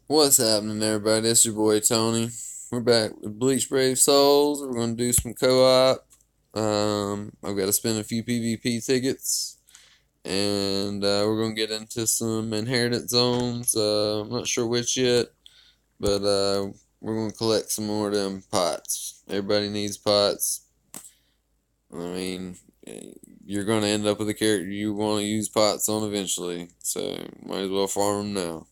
What's happening, everybody? It's your boy Tony. We're back with Bleach Brave Souls. We're gonna do some co-op. I've got to spend a few PvP tickets, and we're gonna get into some inheritance zones. I'm not sure which yet, but we're gonna collect some more of them pots. Everybody needs pots. I mean, you're gonna end up with a character you want to use pots on eventually, so might as well farm them now.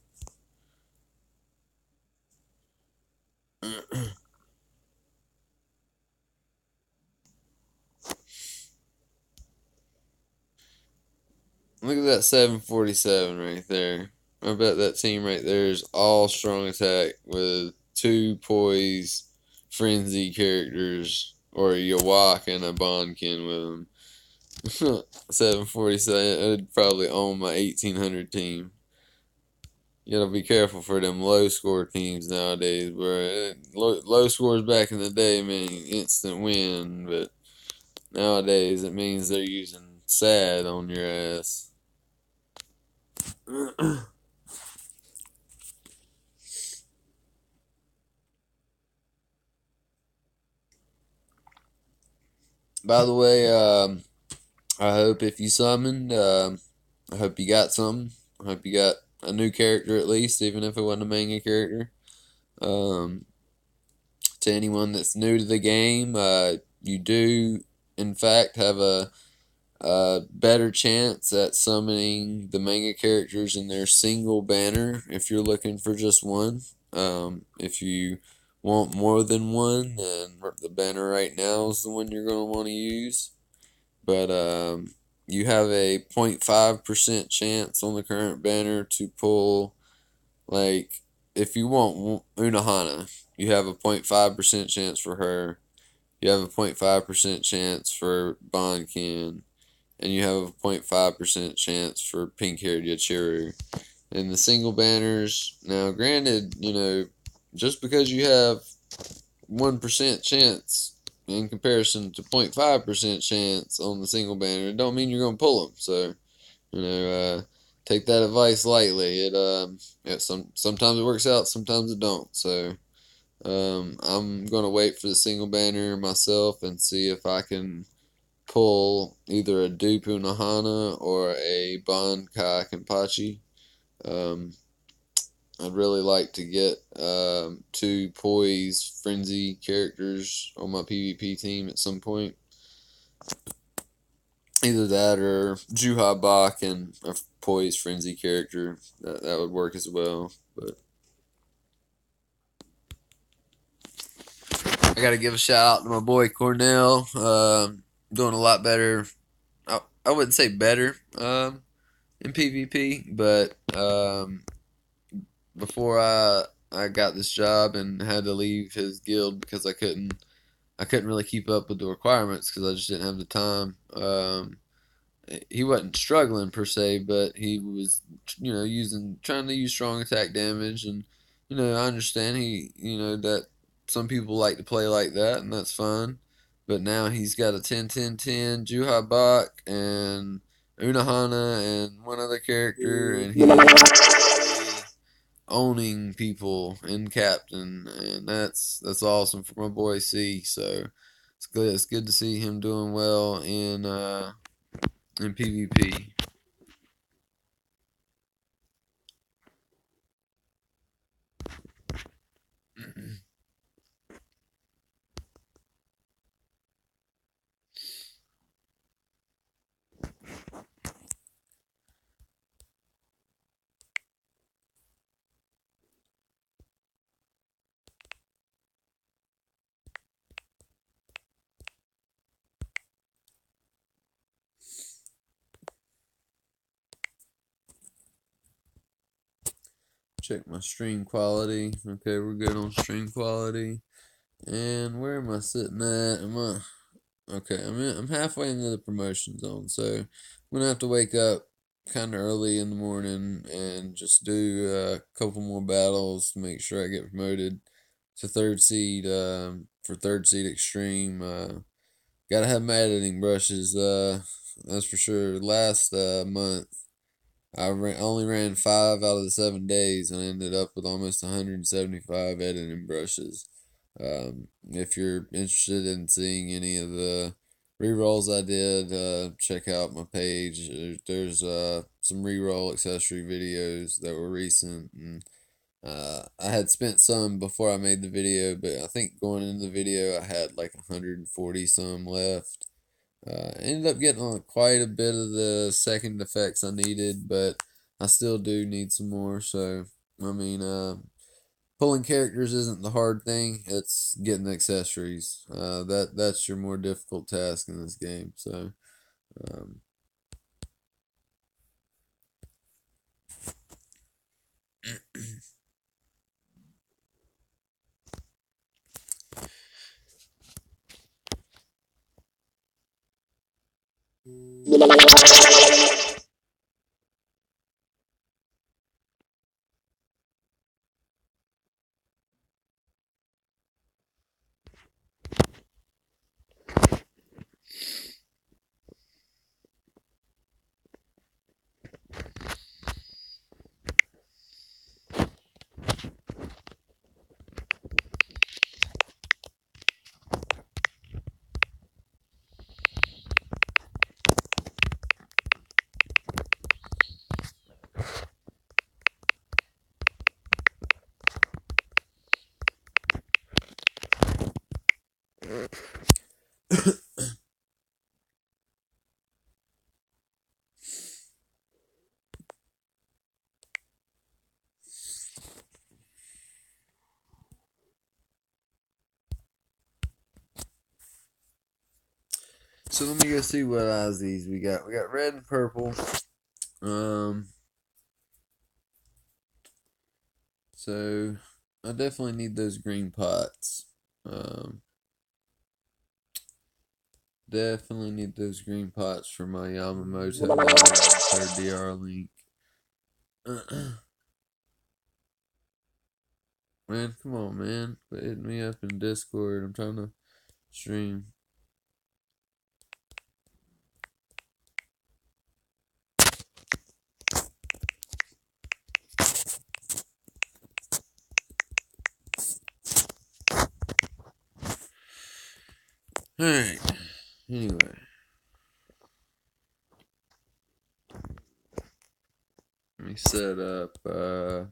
Look at that 747 right there. I bet that team right there is all strong attack with two poise frenzy characters or a Yawak and a Bonkin with them. 747, I'd probably own my 1800 team. You gotta be careful for them low score teams nowadays, bro. Low scores back in the day mean instant win, but nowadays it means they're using sad on your ass. By the way, I hope if you summoned, I hope you got something. I hope you got a new character at least, even if it wasn't a manga character. Um, to anyone that's new to the game, you do, in fact, have a better chance at summoning the manga characters in their single banner if you're looking for just one. If you want more than one, then the banner right now is the one you're going to want to use. But you have a 0.5% chance on the current banner to pull, like, if you want Unohana, you have a 0.5% chance for her. You have a 0.5% chance for Bonkin, and you have a 0.5% chance for pink-haired Yachiru. And the single banners, now granted, just because you have 1% chance in comparison to 0.5% chance on the single banner, it don't mean you're going to pull them. So, take that advice lightly. Sometimes it works out, sometimes it don't. So, I'm going to wait for the single banner myself and see if I can pull either a dupe Unahana or a Bankai Kenpachi. Um, I'd really like to get two Poise Frenzy characters on my PvP team at some point. Either that or Juha Bach and a Poise Frenzy character. That would work as well. But I got to give a shout out to my boy Cornell. Doing a lot better. I wouldn't say better in PvP, but before I got this job and had to leave his guild because I couldn't really keep up with the requirements because I just didn't have the time. He wasn't struggling per se, but he was trying to use strong attack damage, and I understand that some people like to play like that, and that's fine. But now he's got a 10-10-10 Juhai Bach and Unahana and one other character, and he's really owning people in captain, and that's awesome for my boy C. So it's good. It's good to see him doing well in PvP. Check my stream quality. Okay, we're good on stream quality. And where am I sitting at? Okay? I'm halfway into the promotion zone, so I'm gonna have to wake up kind of early in the morning and just do a couple more battles to make sure I get promoted to third seed. For third seed extreme, gotta have my editing brushes. That's for sure. Last month, only ran 5 out of the 7 days and ended up with almost 175 editing brushes. If you're interested in seeing any of the re-rolls I did, check out my page. There's some re-roll accessory videos that were recent, and I had spent some before I made the video, but I think going into the video I had like 140 some left. Ended up getting on quite a bit of the second effects I needed, but I still do need some more. So, I mean, pulling characters isn't the hard thing; it's getting the accessories. That's your more difficult task in this game. So, um, so let me go see what eyes these we got. We got red and purple. Um, so I definitely need those green pots. Um, Definitely need those green pots for my Yamamoto 3rd DR link. Man, come on, man. Quit hitting me up in Discord. I'm trying to stream. Alright. Anyway. Let me set up. So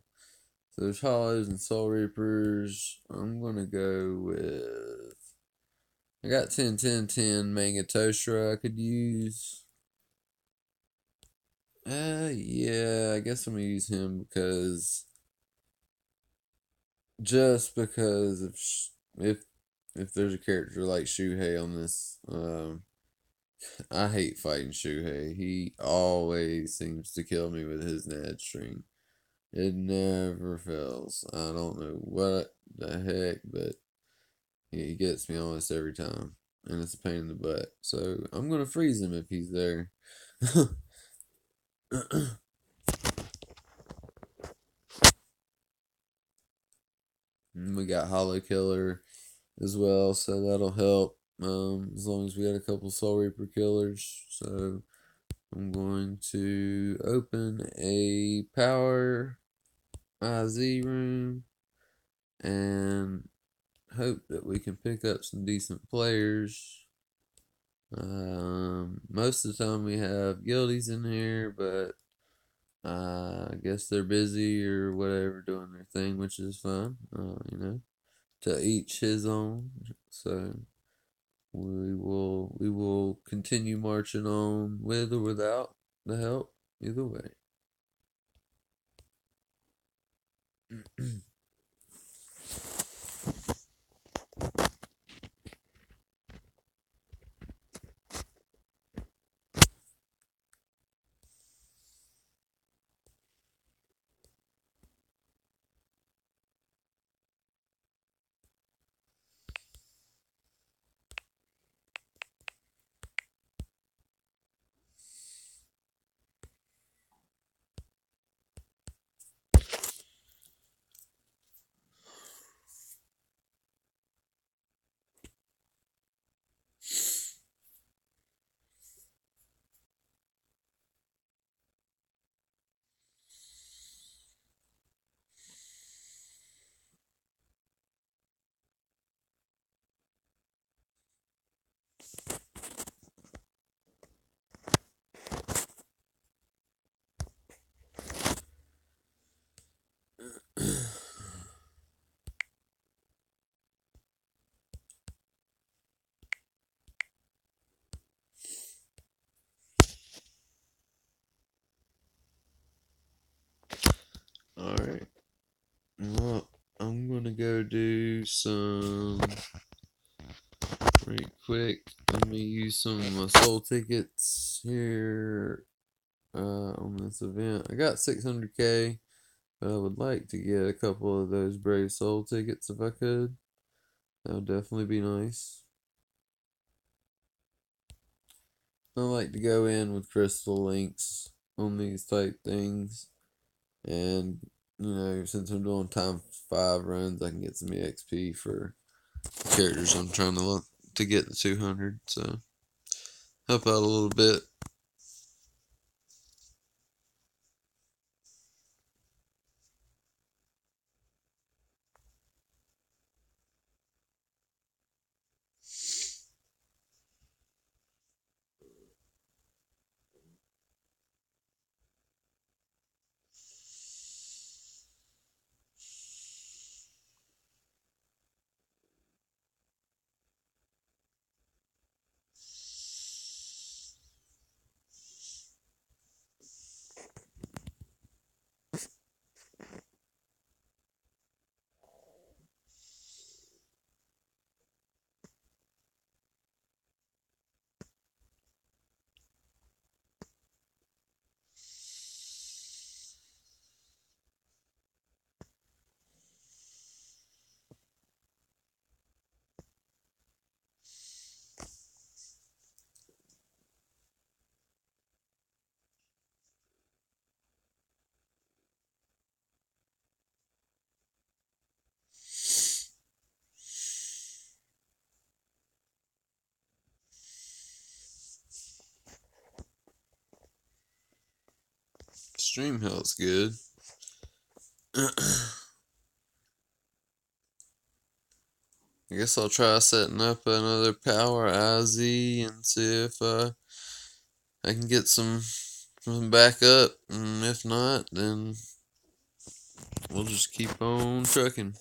there's Hollows and Soul Reapers. I'm gonna go with. I got 10 Manga Toshra I could use. Yeah, I guess I'm gonna use him because. Just because if there's a character like Shuhei on this, I hate fighting Shuhei. He always seems to kill me with his Nad string. It never fails. I don't know what the heck, but he gets me almost every time, and it's a pain in the butt. So I'm gonna freeze him if he's there. And we got Hollow Killer as well, so that'll help. As long as we got a couple Soul Reaper killers. So I'm going to open a power IZ room and hope that we can pick up some decent players. Most of the time we have guildies in here, but I guess they're busy or whatever doing their thing, which is fine. To each his own. So we will continue marching on with or without the help, either way. Well, I'm gonna go do some right quick. Let me use some of my soul tickets here on this event. I got 600K, but I would like to get a couple of those Brave Soul tickets if I could. That would definitely be nice. I like to go in with crystal links on these type things, and since I'm doing time 5 runs, I can get some EXP for characters I'm trying to look to get the 200. So help out a little bit. Stream health's good. I guess I'll try setting up another power IZ and see if I can get some backup, and if not, then we'll just keep on trucking.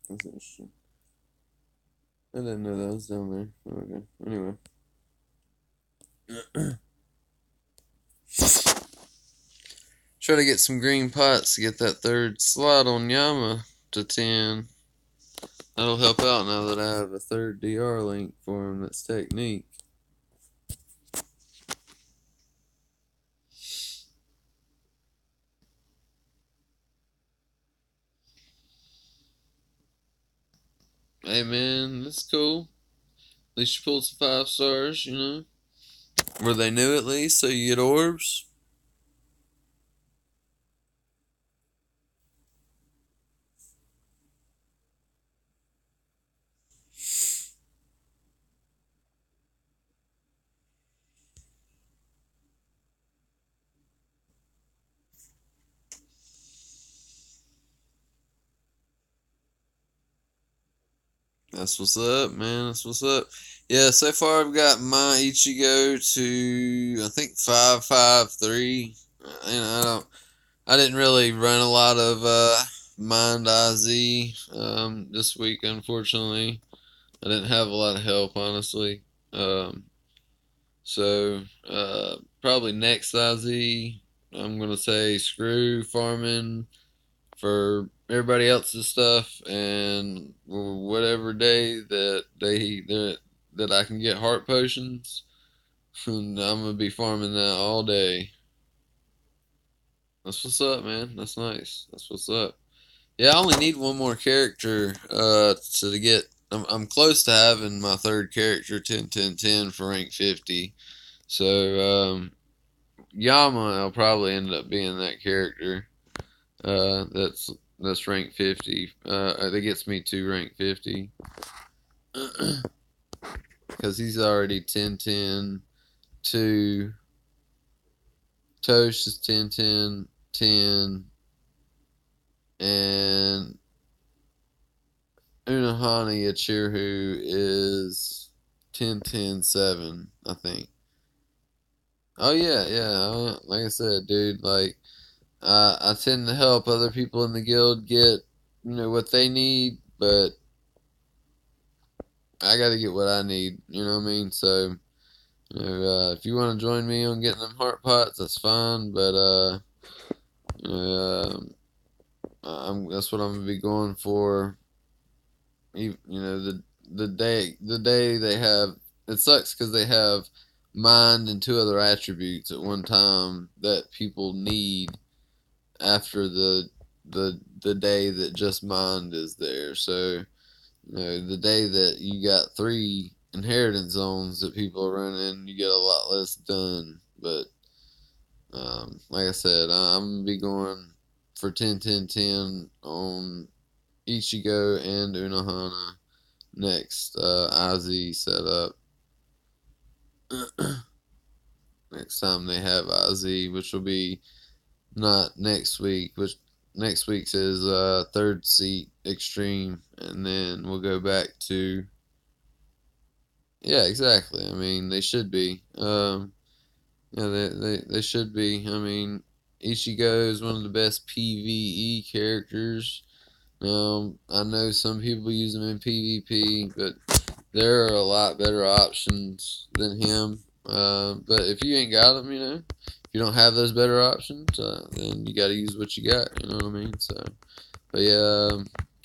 That's interesting. I didn't know that was down there. Okay. Anyway. Try to get some green pots to get that third slot on Yama to 10. That'll help out now that I have a third DR link for him that's technique. Hey man, that's cool. At least you pulled some 5 stars, Were they new at least, so you get orbs? That's what's up, man. That's what's up. Yeah, so far I've got my Ichigo to I think 553. I didn't really run a lot of Mind IZ this week, unfortunately. I didn't have a lot of help, honestly. Um, Probably next IZ, I'm gonna say screw farming for everybody else's stuff, and whatever day that I can get heart potions, and I'm gonna be farming that all day. That's what's up, man. That's nice. That's what's up. Yeah, I only need one more character to get. I'm close to having my third character 10 10 10 for rank 50. So Yama will probably end up being that character. That's rank 50. That gets me to rank 50 because he's already 10 10 2. Tosh is 10 10 10, and Unohana Yachiru is 10-10-7, I think. Oh yeah, yeah. Like I said, dude, like I tend to help other people in the guild get, what they need, but I got to get what I need. You know what I mean? So, if you want to join me on getting them heart pots, that's fine. But you know, that's what I'm gonna be going for. The day they have, it sucks because they have mind and two other attributes at one time that people need after the day that just mind is there. So, the day that you got three inheritance zones that people are running, you get a lot less done. But like I said, I'm gonna be going for 10-10-10 on Ichigo and Unohana next IZ setup. Next time they have IZ, which will be not next week, which next week's is third seat extreme, and then we'll go back to, yeah, exactly. I mean, they should be. Yeah, they should be. I mean, Ichigo is one of the best PvE characters. I know some people use him in PvP, but there are a lot better options than him. But if you ain't got them, if you don't have those better options, then you got to use what you got. You know what I mean? So, but yeah,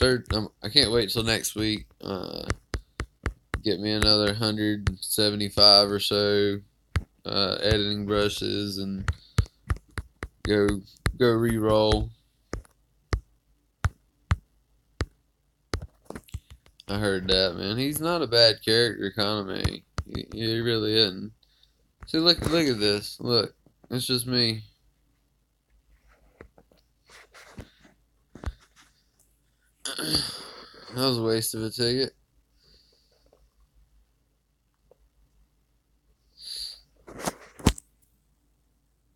third. I can't wait till next week. Get me another 175 or so editing brushes and go re-roll. I heard that, man. He's not a bad character, Kaname. He really isn't. See, look at this. Look, it's just me. That was a waste of a ticket.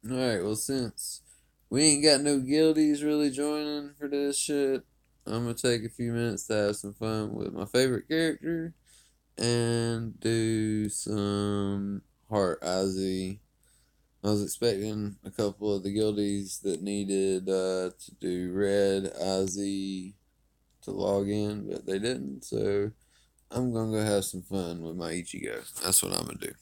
Alright, well, since we ain't got no guildies really joining for this shit, I'm gonna take a few minutes to have some fun with my favorite character and do some Heart IZ. I was expecting a couple of the guildies that needed to do Red IZ to log in, but they didn't, so I'm gonna go have some fun with my Ichigo. That's what I'm gonna do.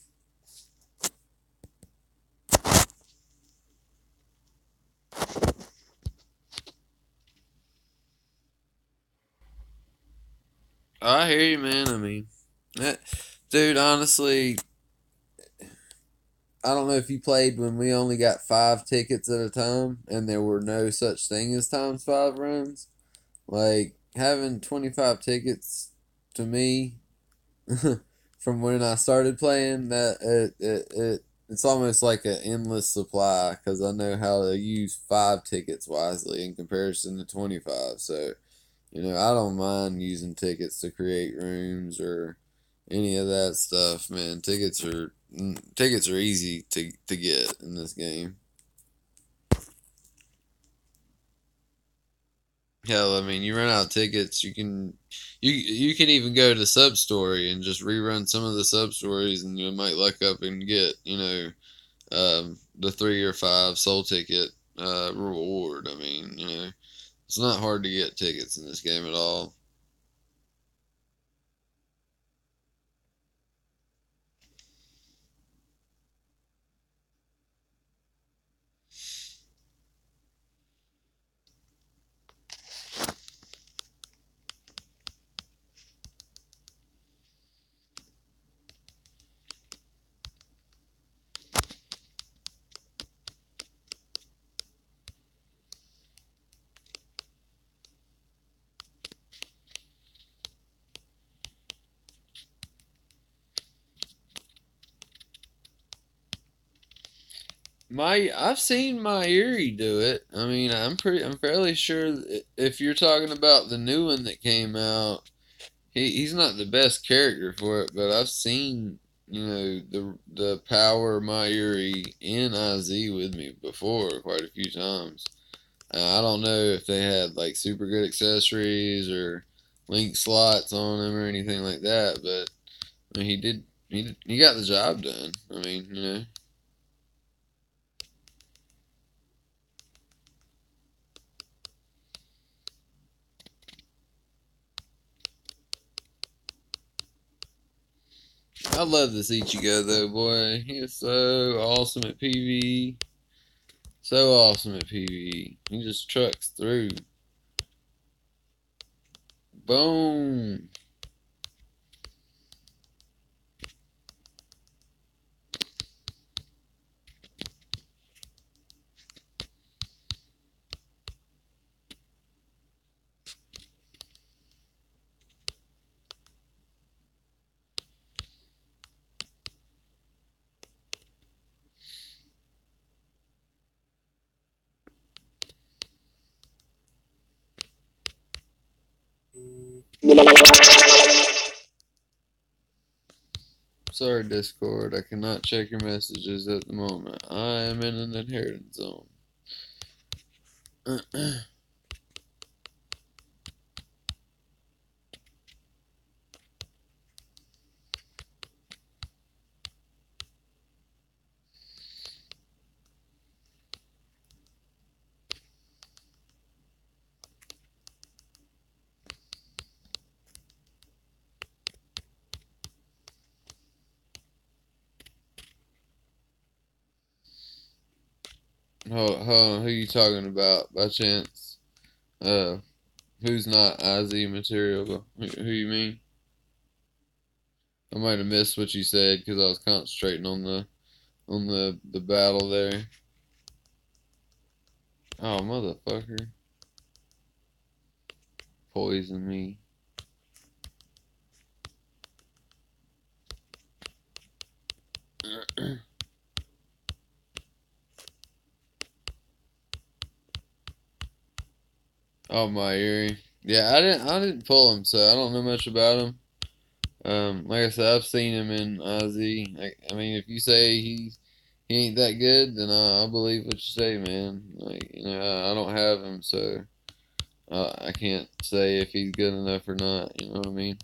I hear you, man. I mean, that, dude, honestly, I don't know if you played when we only got 5 tickets at a time and there were no such thing as times 5 runs. Like, having 25 tickets to me from when I started playing, that it's almost like an endless supply because I know how to use 5 tickets wisely in comparison to 25. So, I don't mind using tickets to create rooms or any of that stuff, man. Tickets are easy to get in this game. Hell, I mean, you run out of tickets, you can even go to sub story and just rerun some of the sub stories, and you might luck up and get the 3 or 5 soul ticket reward. I mean, it's not hard to get tickets in this game at all. I've seen my Erie do it. I mean, I'm fairly sure if you're talking about the new one that came out, he's not the best character for it, but I've seen the power my Erie in IZ with me before quite a few times. I don't know if they had like super good accessories or link slots on him or anything like that, but I mean, he got the job done. I mean, you know. I love this Ichigo though, boy. He is so awesome at PvE. So awesome at PvE. He just trucks through. Boom. Sorry, Discord. I cannot check your messages at the moment. I am in an inheritance zone. Hold on, who you talking about by chance? Uh, who's not IZ material? Who you mean? I might have missed what you said because I was concentrating on the battle there. Oh, motherfucker. Poison me. Oh, my Erie. Yeah, I didn't pull him, so I don't know much about him. Like I said, I've seen him in IZ. I mean, if you say he ain't that good, then I'll believe what you say, man. Like, you know, I don't have him, so I can't say if he's good enough or not. You know what I mean?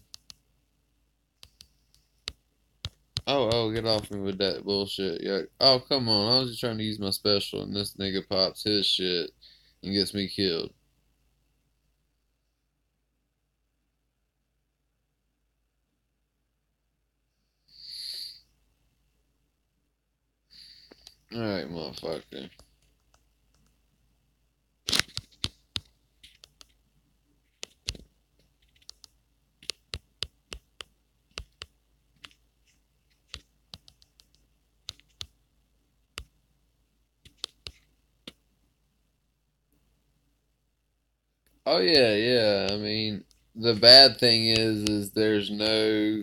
Oh, get off me with that bullshit. Yeah. Oh, come on. I was just trying to use my special, and this nigga pops his shit and gets me killed. Alright, motherfucker. Oh yeah, yeah. I mean, the bad thing is there's no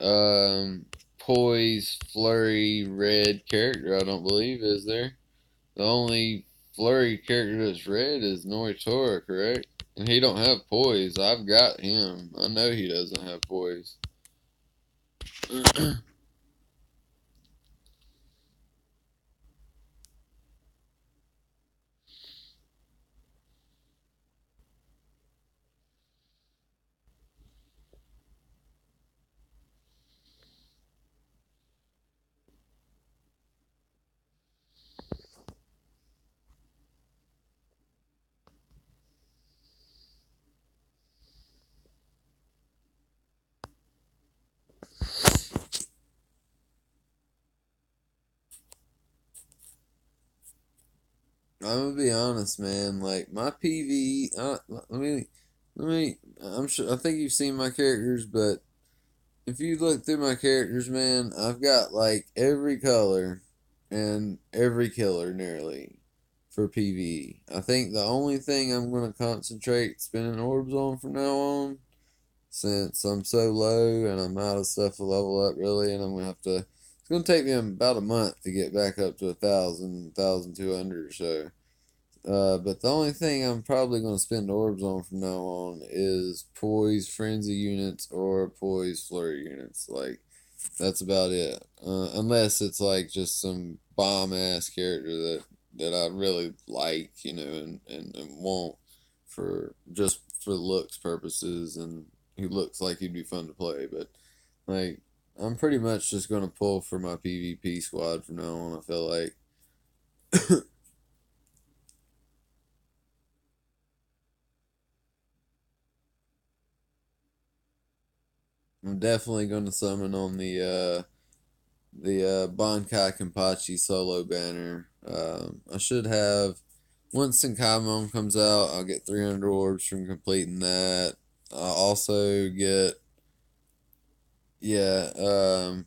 um poise flurry red character. I don't believe is there. The only flurry character that's red is Noritora, correct? And he don't have poise. I've got him. I know he doesn't have poise. I'm gonna be honest, man. Like my PV, I'm sure. I think you've seen my characters, but if you look through my characters, man, I've got like every color and every killer nearly for PV. I think the only thing I'm gonna concentrate spinning orbs on from now on, since I'm so low and I'm out of stuff to level up really, and I'm gonna have to. It's gonna take me about a month to get back up to 1,200 or so. But the only thing I'm probably going to spend orbs on from now on is poise frenzy units or poise flurry units. Like that's about it. Unless it's like just some bomb ass character that I really like, you know, and want for for looks purposes, and he looks like he'd be fun to play. But like, I'm pretty much just gonna pull for my PvP squad from now on. I feel like. I'm definitely gonna summon on the Bankai Kenpachi solo banner. I should have once Senkaimon comes out, I'll get 300 orbs from completing that. I'll also get yeah. I'll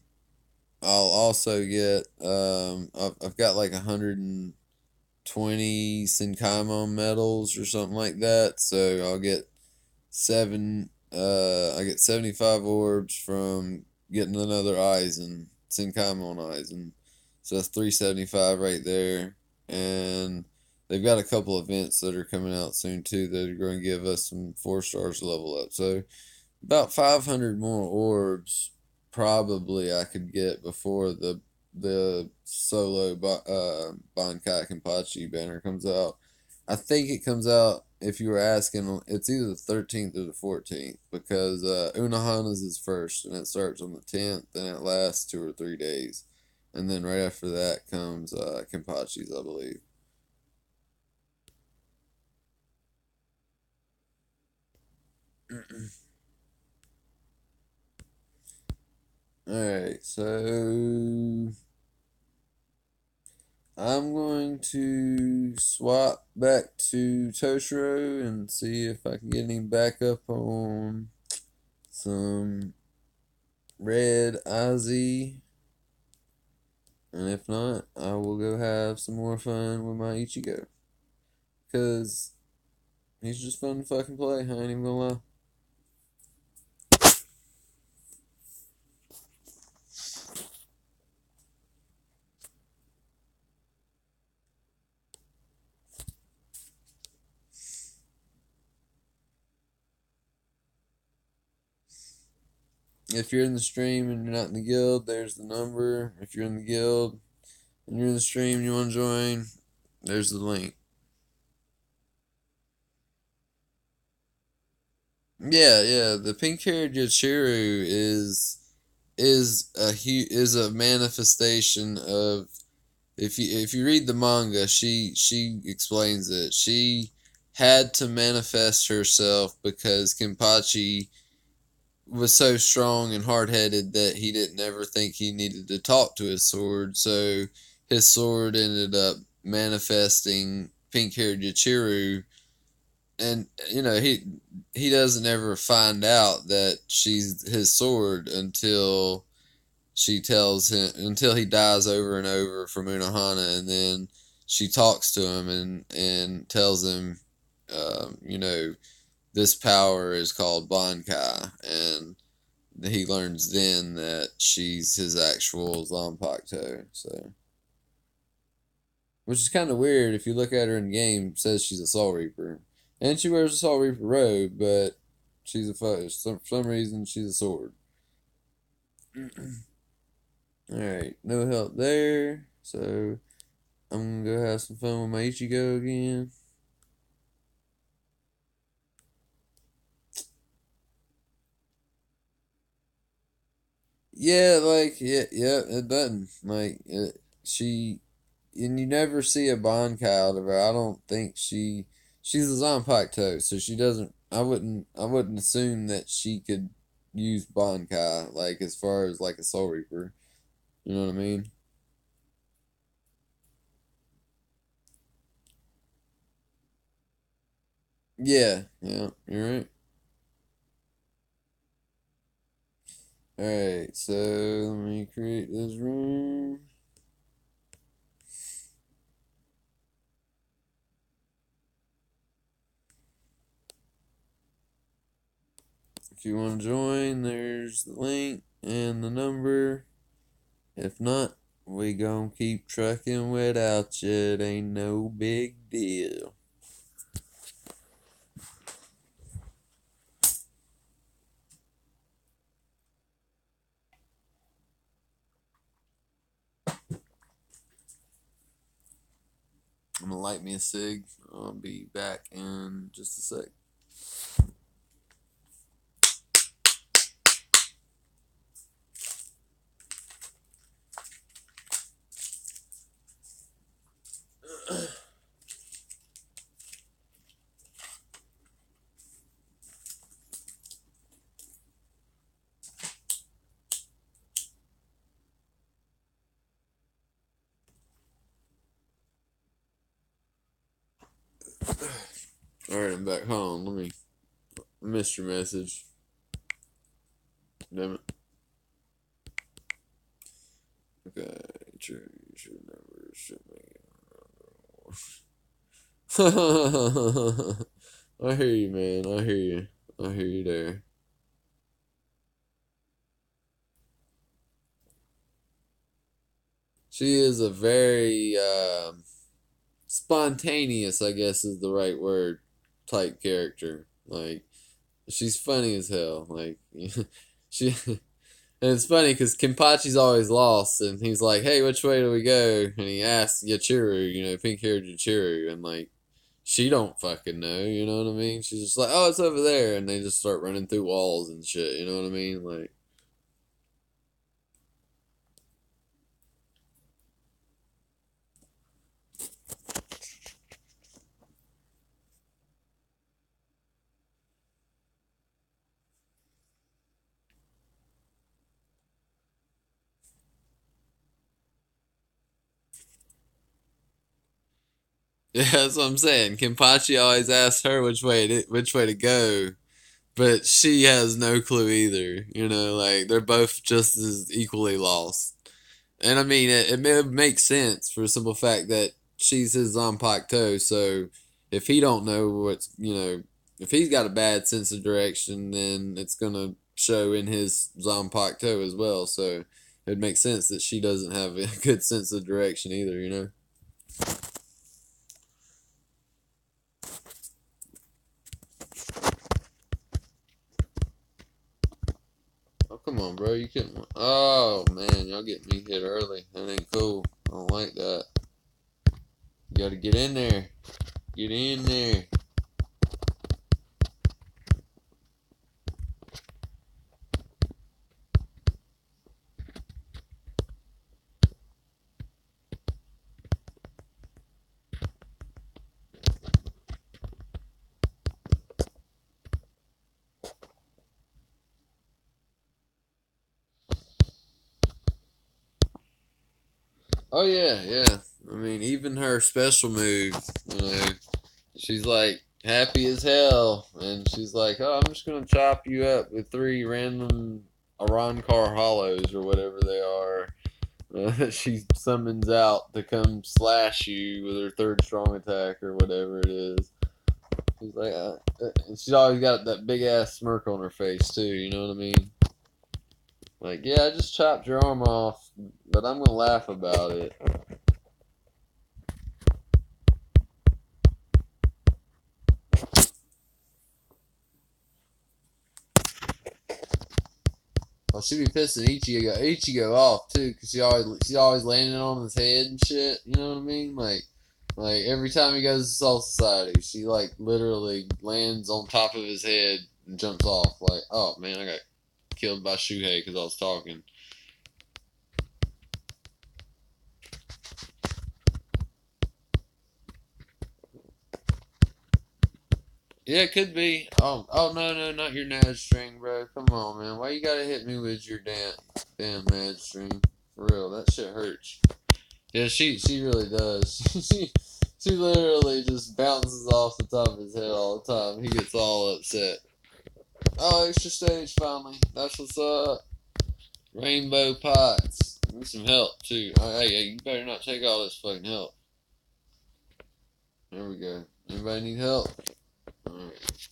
also get I've got like 120 Senkaimon medals or something like that. So I'll get I get 75 orbs from getting another Aizen, Senkaimon Aizen. So that's 375 right there. And they've got a couple events that are coming out soon too that are going to give us some 4 stars to level up. So about 500 more orbs probably I could get before the solo Bankai Kenpachi banner comes out. I think it comes out, if you were asking, it's either the 13th or the 14th because Unohana's is first and it starts on the 10th and it lasts 2 or 3 days. And then right after that comes Kenpachi's, I believe. Alright, so I'm going to swap back to Toshiro and see if I can get him back up on some red IZ. And if not, I will go have some more fun with my Ichigo. Because he's just fun to fucking play, I ain't even gonna lie. If you're in the stream and you're not in the guild, there's the number. If you're in the guild and you're in the stream and you want to join, there's the link. Yeah. The pink-haired Yachiru is a manifestation of, if you read the manga, she explains it. She had to manifest herself because Kenpachi was so strong and hard-headed that he didn't ever think he needed to talk to his sword. So his sword ended up manifesting pink-haired Yachiru, and he doesn't ever find out that she's his sword until she tells him, until he dies over and over from Unohana, and then she talks to him and tells him, this power is called Bankai, and he learns then that she's his actual Zanpakuto. So, which is kind of weird if you look at her in the game. It says she's a Soul Reaper, and she wears a Soul Reaper robe, but she's a for some reason she's a sword. All right, no help there. So I'm gonna go have some fun with my Ichigo again. Yeah, yeah, it doesn't. She, and you never see a Bankai out of her. I don't think she's a Zanpakuto, so she doesn't. I wouldn't assume that she could use Bankai like as far as like a Soul Reaper. You know what I mean? Yeah, you're right. All right, so let me create this room. If you want to join, there's the link and the number. If not, we gon' keep trucking without you. It ain't no big deal. I'm gonna light me a cig. I'll be back in just a sec. Alright, I'm back. Hold on, let me. I missed your message. Damn it. Okay, should never shit me. I hear you, man. I hear you. I hear you there. She is a very spontaneous, I guess is the right word, type character. Like, she's funny as hell. Like, she. And it's funny because Kenpachi's always lost, and he's like, "Hey, which way do we go?" And he asks Yachiru, pink-haired Yachiru, and like, she don't fucking know, you know what I mean? She's just like, "Oh, it's over there," and they just start running through walls and shit, you know what I mean? Like, yeah, that's what I'm saying. Kenpachi always asks her which way to go, but she has no clue either. Like they're both just as equally lost. And I mean, it makes sense for the simple fact that she's his Zanpakuto. So if he don't know if he's got a bad sense of direction, then it's gonna show in his Zanpakuto as well. So it makes sense that she doesn't have a good sense of direction either. Oh, come on, bro. You couldn't. Oh, man. Y'all getting me hit early. That ain't cool. I don't like that. You gotta get in there. Get in there. Oh, yeah, yeah. I mean, even her special move, she's like happy as hell. And she's like, oh, I'm just gonna chop you up with 3 random Arankar hollows or whatever they are. She summons out to come slash you with her third strong attack or whatever it is. She's like, she's always got that big ass smirk on her face too. You know what I mean? Like, yeah, I just chopped your arm off, but I'm gonna laugh about it. Well, she be pissing Ichigo off too, cause she's always landing on his head and shit. You know what I mean? Like every time he goes to Soul Society, she like literally lands on top of his head and jumps off. Like, oh man, I got killed by Shuhei because I was talking. Yeah, it could be. Oh no, no, not your Naz string, bro. Come on, man. Why you gotta hit me with your damn Naz string? For real, that shit hurts. Yeah, she really does. She literally just bounces off the top of his head all the time. He gets all upset. Oh, extra stage finally. That's what's up. Rainbow pots. Need some help too. Oh, hey, you better not take all this fucking help. There we go. Anybody need help? Alright.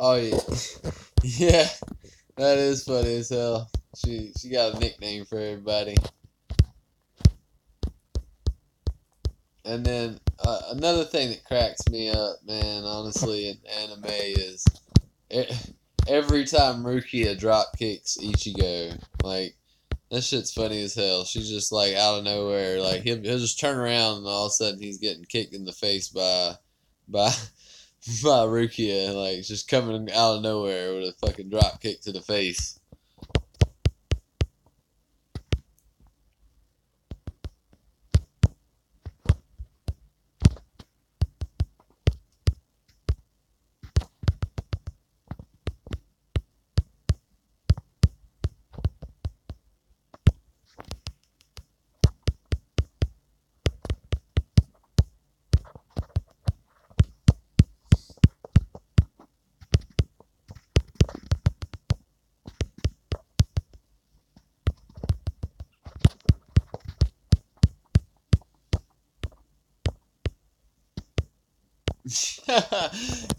Oh yeah, yeah. That is funny as hell. She got a nickname for everybody. And then another thing that cracks me up, man, honestly, in anime is every time Rukia drop kicks Ichigo, like that shit's funny as hell. She's just like out of nowhere, like he'll just turn around and all of a sudden he's getting kicked in the face by by Rukia, like just coming out of nowhere with a fucking drop kick to the face.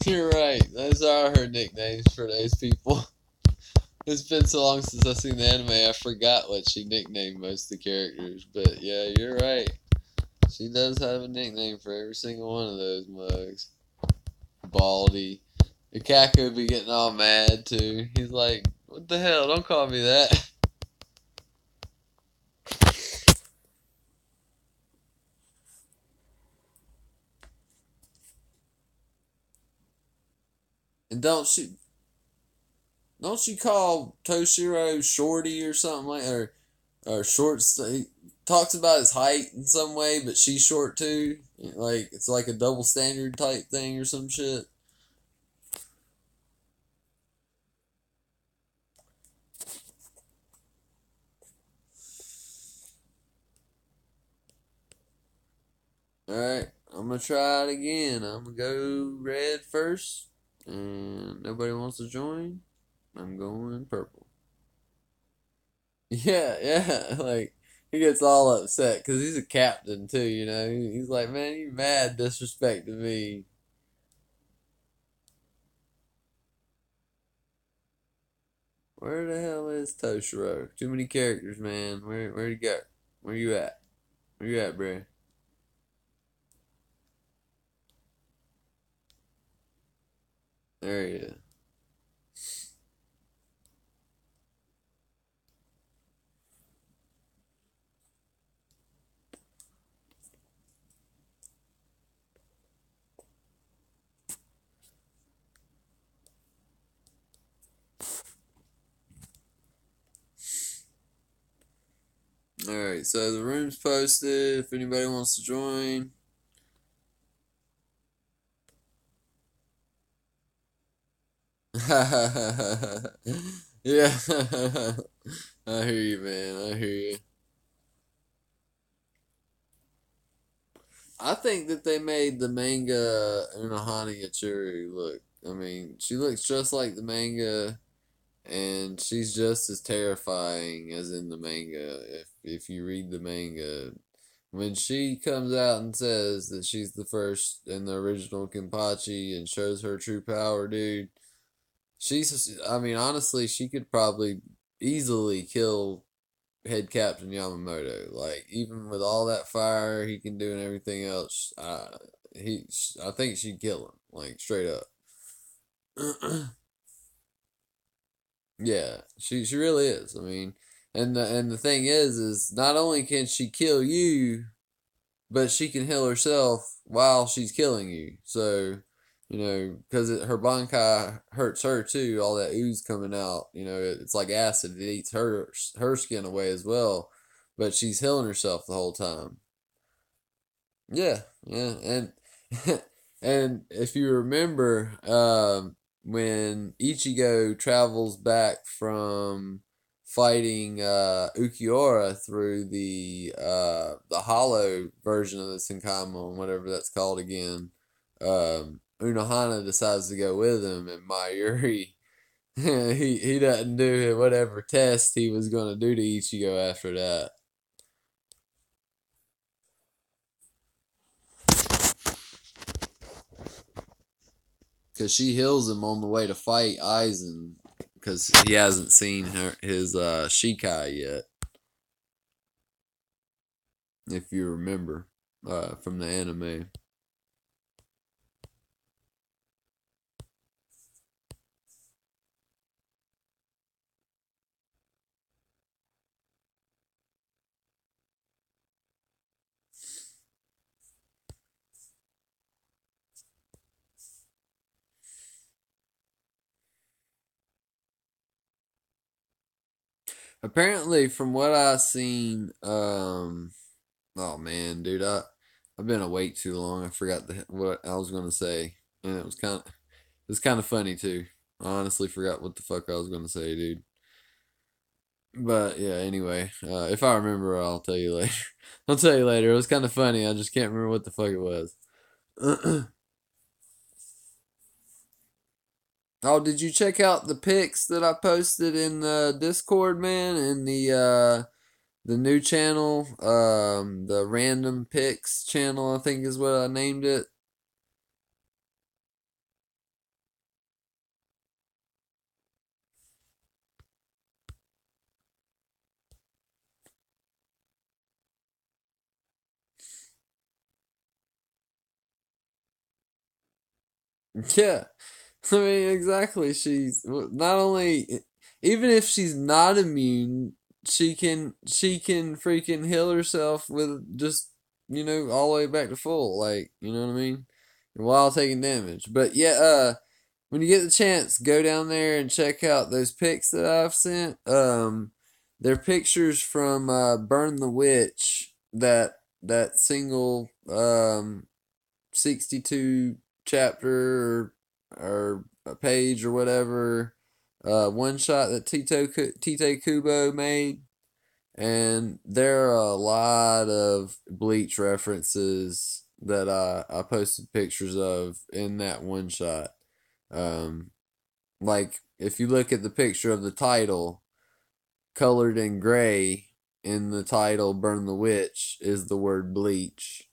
You're right. Those are her nicknames for those people. It's been so long since I've seen the anime, I forgot what she nicknamed most of the characters. But yeah, you're right. She does have a nickname for every single one of those mugs. Baldy. Ikako be getting all mad too. He's like, what the hell? Don't call me that. And don't she call Toshiro Shorty or something like, or short? He talks about his height in some way, but she's short too. Like it's like a double standard type thing or some shit. All right, I'm gonna try it again. I'm gonna go red first, and nobody wants to join. I'm going purple. Yeah, yeah, like he gets all upset because he's a captain too. He's like, man, you mad disrespecting me. Where the hell is Toshiro? Too many characters, man. Where you go? Where you at? Where you at, bro? There he is. All right, so the room's posted. If anybody wants to join. Yeah, I hear you, man. I hear you. I think that they made the manga Unohana Yachuru look. I mean, she looks just like the manga, and she's just as terrifying as in the manga. If you read the manga, when she comes out and says that she's the first in the original Kenpachi and shows her true power, dude, I mean, honestly, she could probably easily kill head captain Yamamoto. Like even with all that fire he can do and everything else, he I think she'd kill him like straight up. Yeah, she really is. I mean, and the thing is not only can she kill you, but she can heal herself while she's killing you. So, because her bankai hurts her too, all that ooze coming out. It's like acid. It eats her skin away as well, but she's healing herself the whole time. Yeah, yeah, and and if you remember, when Ichigo travels back from fighting Ukiura through the hollow version of the Senkaimon, whatever that's called again, Unohana decides to go with him, and Mayuri he doesn't do whatever test he was gonna do to Ichigo after that. Because she heals him on the way to fight Aizen because he hasn't seen his Shikai yet, if you remember from the anime. Apparently, from what I've seen, oh man, dude, I've been awake too long. I forgot what I was gonna say, and it was kind of funny too. I honestly forgot what the fuck I was gonna say, dude. But yeah, anyway, if I remember, I'll tell you later. I'll tell you later. It was kind of funny. I just can't remember what the fuck it was. Oh, did you check out the pics that I posted in the Discord, man? In the new channel, the random pics channel, I think is what I named it. Yeah, I mean, exactly. She's not only, even if she's not immune, she can freaking heal herself with just all the way back to full, like you know what I mean, while taking damage. But yeah, when you get the chance, go down there and check out those pics that I've sent. They're pictures from Burn the Witch, that single 62 chapter or a page or whatever one shot that Tite Kubo made, and there are a lot of Bleach references that I posted pictures of in that one shot. um like if you look at the picture of the title, colored in gray in the title Burn the Witch is the word bleach.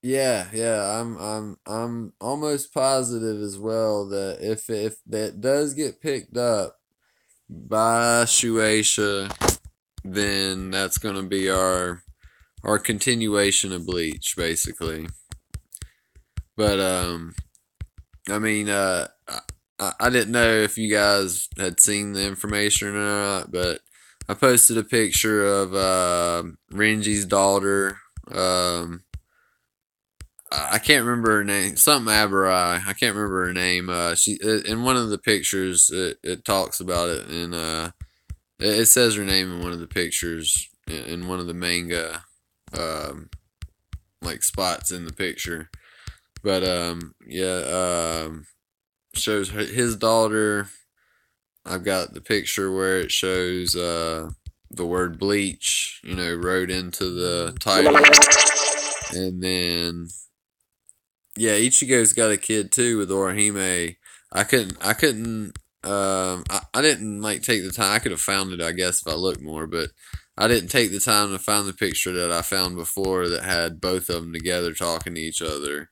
Yeah, yeah, I'm almost positive as well that if that does get picked up by Shueisha, then that's gonna be our continuation of Bleach, basically. But I mean, I didn't know if you guys had seen the information or not, but I posted a picture of Renji's daughter. Um, I can't remember her name. Something Aberai. I can't remember her name. She in one of the pictures it talks about it, and it says her name in one of the pictures in one of the manga, um, like spots in the picture. But yeah, shows his daughter. I've got the picture where it shows the word bleach, wrote into the title, and then yeah, Ichigo's got a kid too with Orihime. I didn't like take the time. I could have found it, I guess, if I looked more, but I didn't take the time to find the picture that I found before that had both of them together talking to each other.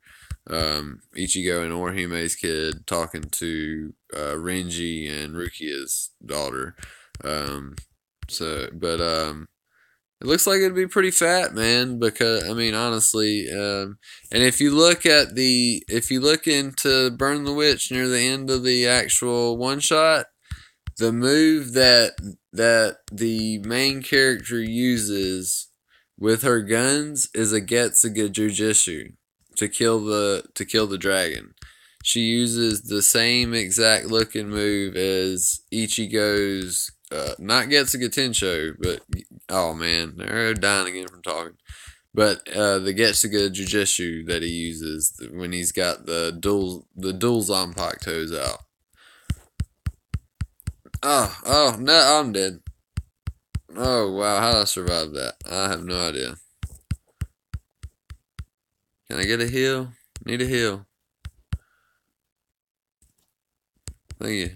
Ichigo and Orihime's kid talking to Renji and Rukia's daughter. Um, but it looks like it'd be pretty fat, man. Because I mean, honestly, and if you look into Burn the Witch near the end of the actual one shot, the move that the main character uses with her guns is a Getsuga Jujitsu to kill the dragon. She uses the same exact looking move as Ichigo's not Getsuga Tensho, but oh man, they're dying again from talking. But the Getsuga Jujitsu that he uses when he's got the dual Zanpakutos out. Oh no, I'm dead. Oh wow, how did I survive that? I have no idea. Can I get a heal? Need a heal. Thank you.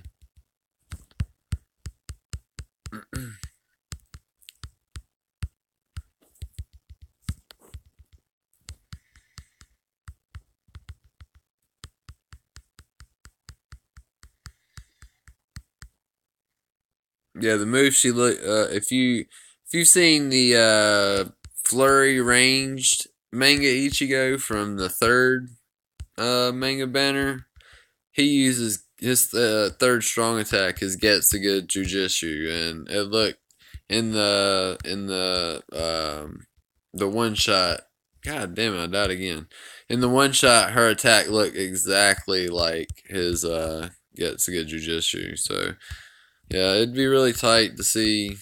Yeah, the move she look. If you've seen the flurry ranged manga Ichigo from the third manga banner, he uses his third strong attack is Getsuga Jujitsu, and it looked in the one shot. God damn it! I died again. In the one shot, her attack looked exactly like his Getsuga Jujitsu. So yeah, it'd be really tight to see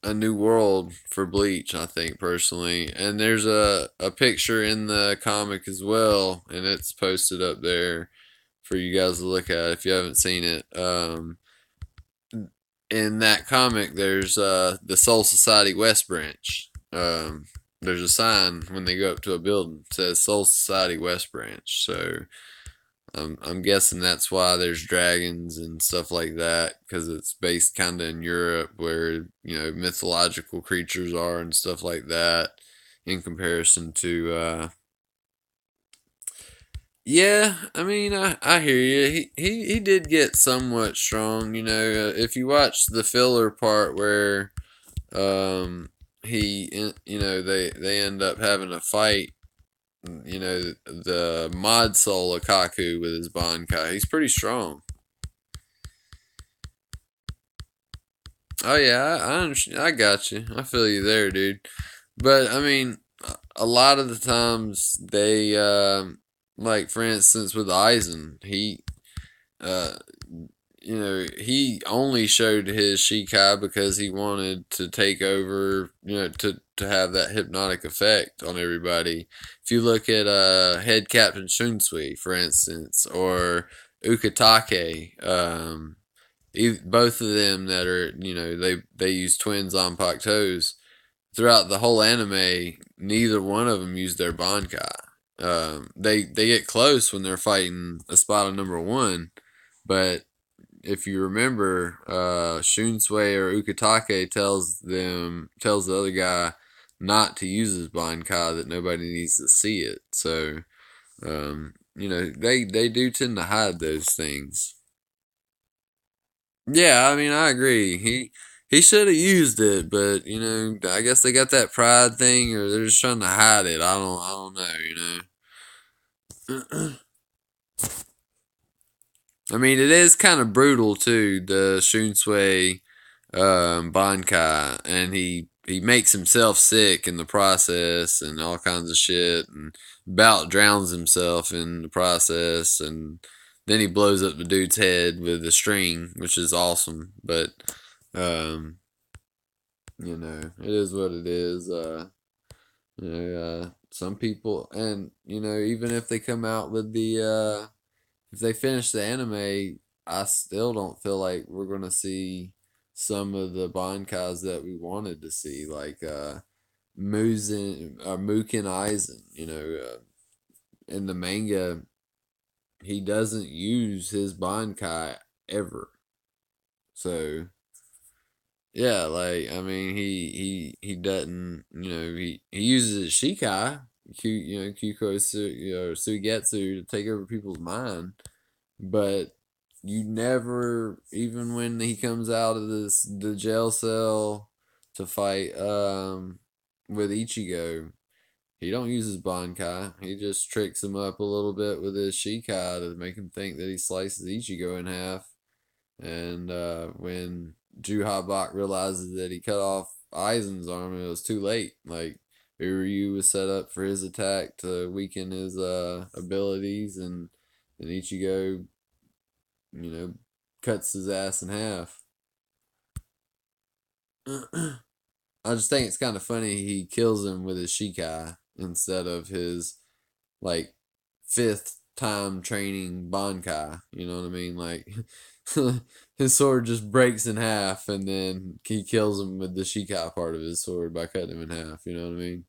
a new world for Bleach, I think, personally. And there's a picture in the comic as well, and it's posted up there for you guys to look at if you haven't seen it. In that comic, there's the Soul Society West Branch. There's a sign when they go up to a building that says Soul Society West Branch. So I'm guessing that's why there's dragons and stuff like that, because it's based kind of in Europe where mythological creatures are and stuff like that. In comparison to yeah, I mean, I hear you. He did get somewhat strong. If you watch the filler part where he they end up having a fight the mod soul Akaku with his Bankai. He's pretty strong. Oh yeah, I understand. I got you. I feel you there, dude. But I mean, a lot of the times they, like for instance with Aizen, uh, he only showed his Shikai because he wanted to take over, to have that hypnotic effect on everybody. If you look at Head Captain Shunsui, for instance, or Ukitake, both of them that are, they use twins on Toes. Throughout the whole anime, neither one of them use their Bankai. They get close when they're fighting Espada number one, but if you remember, Shunsui or Ukitake tells the other guy not to use his Bankai, that nobody needs to see it. So, they do tend to hide those things. Yeah, I mean, I agree. He should have used it, but I guess they got that pride thing, or they're just trying to hide it. I don't know. I mean, it is kind of brutal too. The Shunsui Bankai, and he makes himself sick in the process, and all kinds of shit, and about drowns himself in the process, and then he blows up the dude's head with a string, which is awesome. But um, it is what it is. Some people, and even if they come out with if they finish the anime, I still don't feel like we're gonna see some of the Bankais that we wanted to see, like Muken Eisen. In the manga, he doesn't use his Bankai ever. So yeah, like I mean, he doesn't. He uses his Shikai, Kyuko Suigetsu to take over people's mind, but you never, even when he comes out of the jail cell to fight with Ichigo, he don't use his Bankai. He just tricks him up a little bit with his Shikai to make him think that he slices Ichigo in half. And when Juhabak realizes that he cut off Aizen's arm, it was too late. Like, Uryu was set up for his attack to weaken his abilities, and Ichigo, you know, cuts his ass in half. I just think it's kind of funny he kills him with his Shikai instead of his, like, fifth time training Bankai. You know what I mean? Like, his sword just breaks in half, and then he kills him with the Shikai part of his sword by cutting him in half. You know what I mean?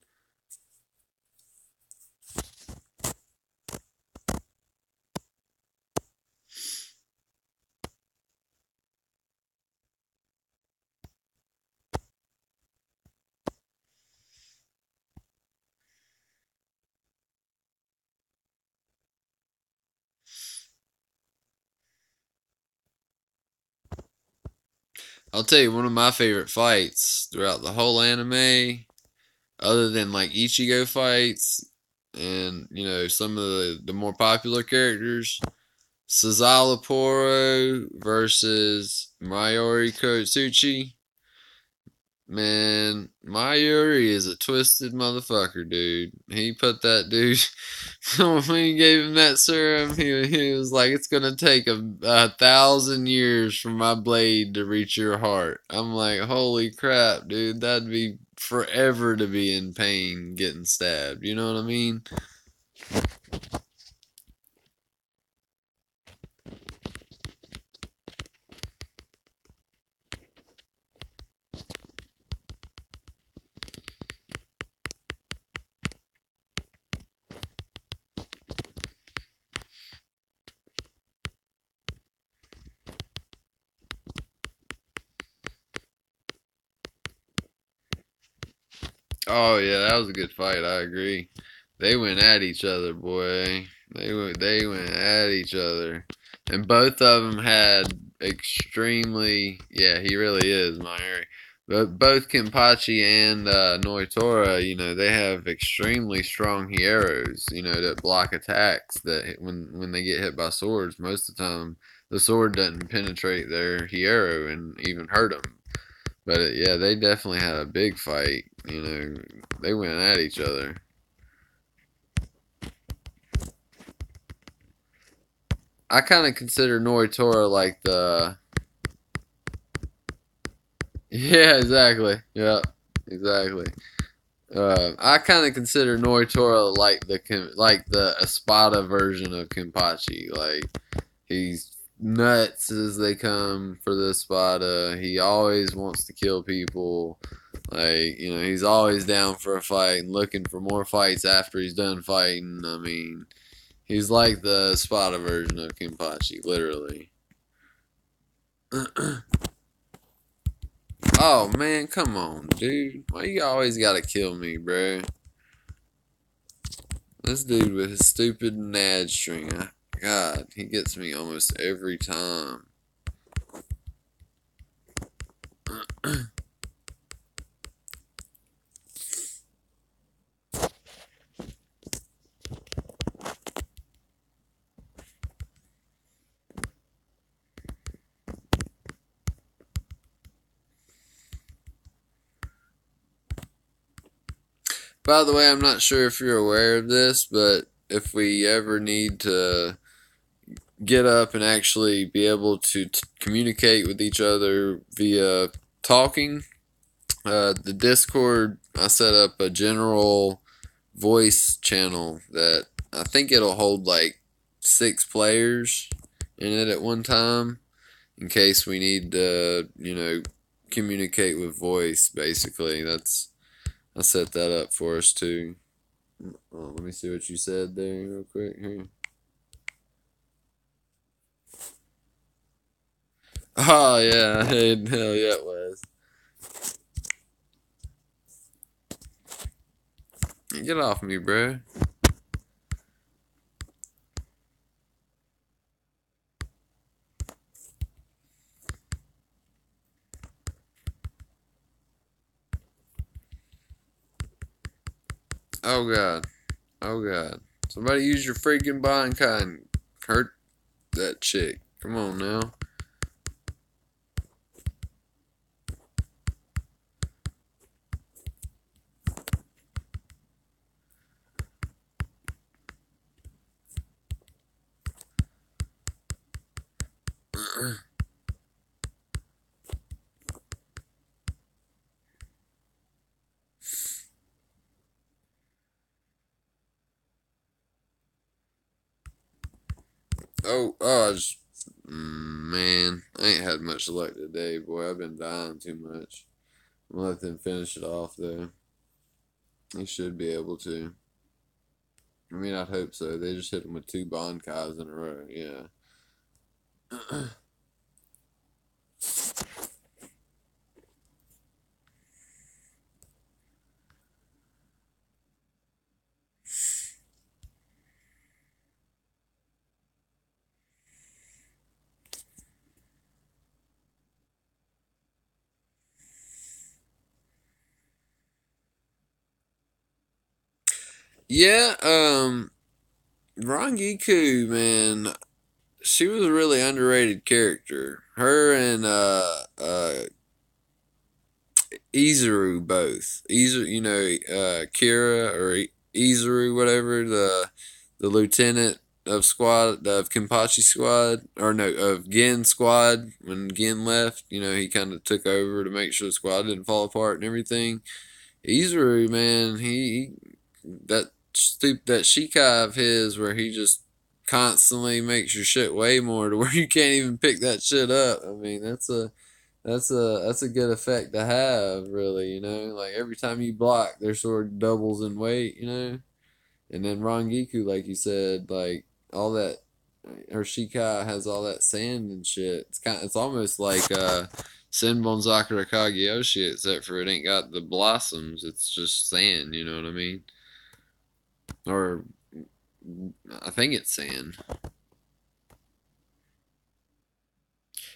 I'll tell you, one of my favorite fights throughout the whole anime, other than like Ichigo fights and some of the more popular characters, Sazalaporo versus Mayuri Kotsuchi. Man, Mayuri is a twisted motherfucker, dude. He put that dude when he gave him that serum. He was like, "It's gonna take a 1,000 years for my blade to reach your heart." I'm like, "Holy crap, dude! That'd be forever to be in pain getting stabbed." You know what I mean? Oh yeah, that was a good fight. I agree. They went at each other, boy. They went at each other, and both of them had extremely. Yeah, he really is, Meyer. But both Kenpachi and Noitora, they have extremely strong hieros, that block attacks. That when they get hit by swords, most of the time the sword doesn't penetrate their hiero and even hurt them. But yeah, they definitely had a big fight. They went at each other. I kind of consider Noitora like the. Yeah, exactly. Yeah, exactly. I kind of consider Noitora like the Espada version of Kenpachi. Like he's nuts as they come for the Espada. He always wants to kill people. Like he's always down for a fight and looking for more fights after he's done fighting. I mean, he's like the Espada version of Kenpachi, literally. Oh man, come on, dude. Why you always gotta kill me, bro? This dude with his stupid Nad string. God, he gets me almost every time. By the way, I'm not sure if you're aware of this, but if we ever need to get up and actually be able to communicate with each other via talking, the Discord, I set up a general voice channel that I think it'll hold like 6 players in it at one time in case we need to, communicate with voice. Basically, I set that up for us too. Oh, let me see what you said there real quick here. Oh yeah, hell yeah it was. Get off me, bro. Oh god. Oh god. Somebody use your freaking Bankai and hurt that chick. Come on now. I just, man, I ain't had much luck today, boy. I've been dying too much. I'm gonna let them finish it off though. They should be able to. I mean, I'd hope so. They just hit them with 2 Bankais in a row. Yeah. Yeah. Rangiku, man, she was a really underrated character. Her and Izuru both. Izuru, Kira or Izuru, whatever, the lieutenant of Kenpachi squad, or no, of Gen squad. When Gen left, he kind of took over to make sure the squad didn't fall apart and everything. Izuru, man, he that Shikai of his where he just constantly makes your shit way more to where you can't even pick that shit up. I mean, that's a good effect to have, really. Like every time you block, their sword doubles in weight. And then Rangiku, like you said, like all that, her Shikai has all that sand and shit. It's almost like Senbon Sakura Kageyoshi, except for it ain't got the blossoms. It's just sand. You know what I mean? Or I think it's sand.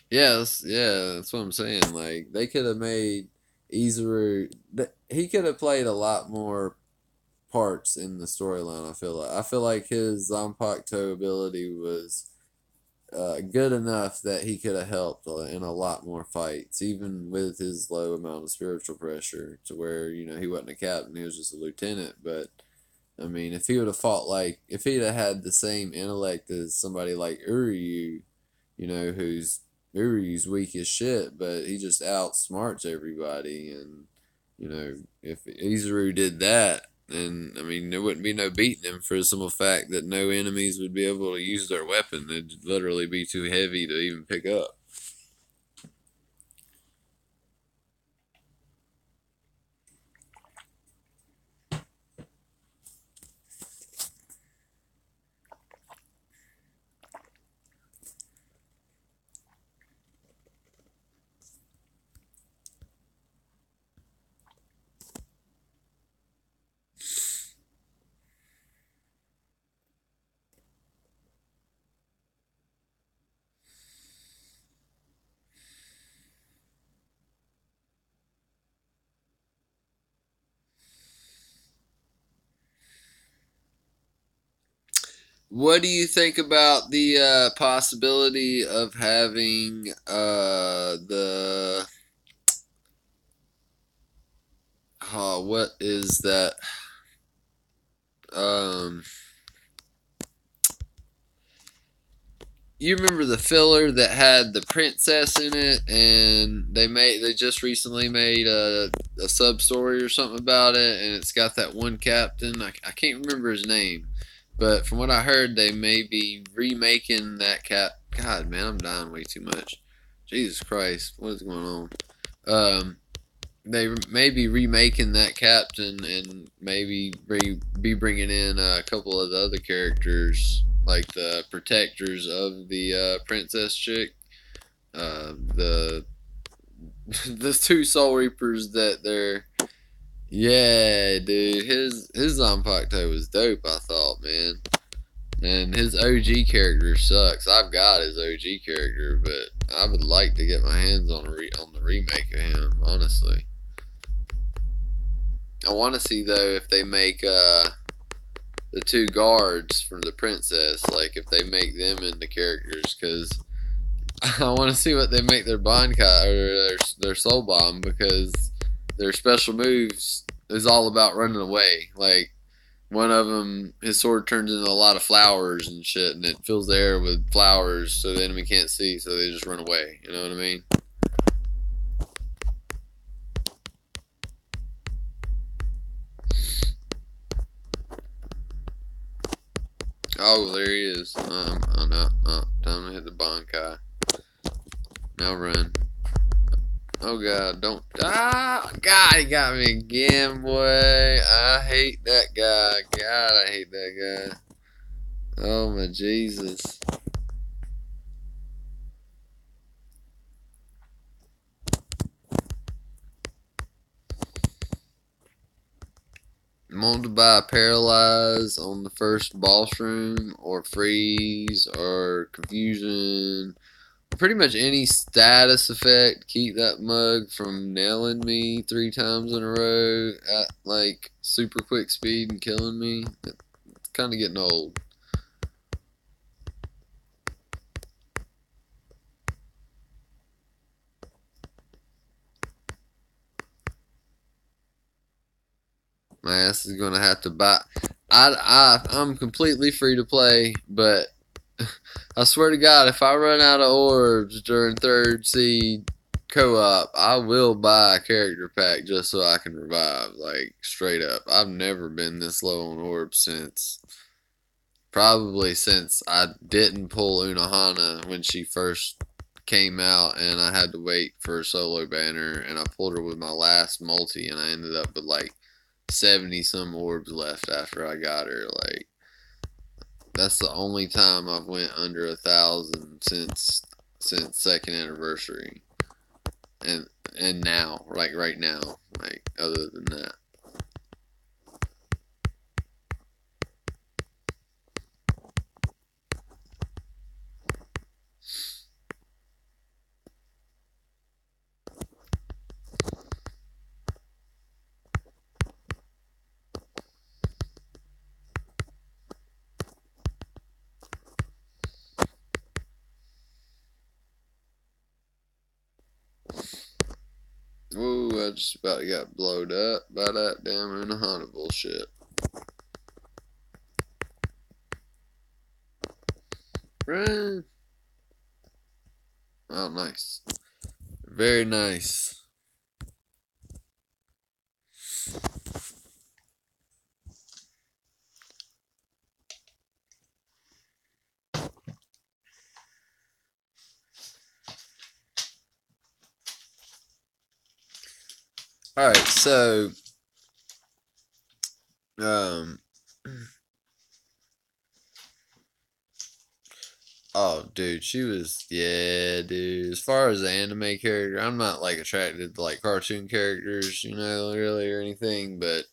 Yeah, that's what I'm saying. Like they could have made Izuru, he could have played a lot more parts in the storyline. I feel like his Zanpakuto ability was good enough that he could have helped in a lot more fights, even with his low amount of spiritual pressure, to where he wasn't a captain, he was just a lieutenant. But I mean, if he would have fought if he'd have had the same intellect as somebody like Uryu, who's Uryu's weak as shit, but he just outsmarts everybody. And if Izuru did that, then I mean, there wouldn't be no beating him for the simple fact that no enemies would be able to use their weapon. It'd literally be too heavy to even pick up. What do you think about the possibility of having the what is that um you remember the filler that had the princess in it, and they just recently made a sub story or something about it, and it's got that one captain. I can't remember his name, but from what I heard, they may be remaking that cap. God, man, I'm dying way too much. Jesus Christ, what is going on? Um, they may be remaking that captain, and maybe be bringing in a couple of the other characters, like the protectors of the princess chick, the the two soul reapers that they're. Yeah, dude, his Zanpakuto was dope. I thought, man, and his OG character sucks. I've got his OG character, but I would like to get my hands on on the remake of him. Honestly, I want to see though if they make the two guards from the princess, like if they make them into characters, because I want to see what they make their Bankai or their Soul Bomb, because their special moves is all about running away. Like one of them, his sword turns into a lot of flowers and shit, and it fills the air with flowers so the enemy can't see, so they just run away. You know what I mean? Oh, there he is. Oh no, oh, time to hit the Bankai. Now run. Oh god, don't. Ah, God, he got me again, boy. I hate that guy. God, I hate that guy. Oh my Jesus. I'm going to buy Paralyze on the first boss room, or Freeze, or Confusion. Pretty much any status effect. Keep that mug from nailing me 3 times in a row at like super quick speed and killing me. It's kind of getting old. My ass is gonna have to buy. I'm completely free to play, but I swear to God, if I run out of orbs during third seed co-op, I will buy a character pack just so I can revive. Like straight up, I've never been this low on orbs probably since I didn't pull Unohana when she first came out, and I had to wait for a solo banner, and I pulled her with my last multi, and I ended up with like 70 some orbs left after I got her. Like that's the only time I've went under 1,000 since second anniversary, and now, like right now, like other than that. I just about got blowed up by that damn Unohana bullshit. Right? Oh, nice. Very nice. Alright, so um oh dude, she was yeah, dude. As far as the anime character, I'm not like attracted to like cartoon characters, really or anything, but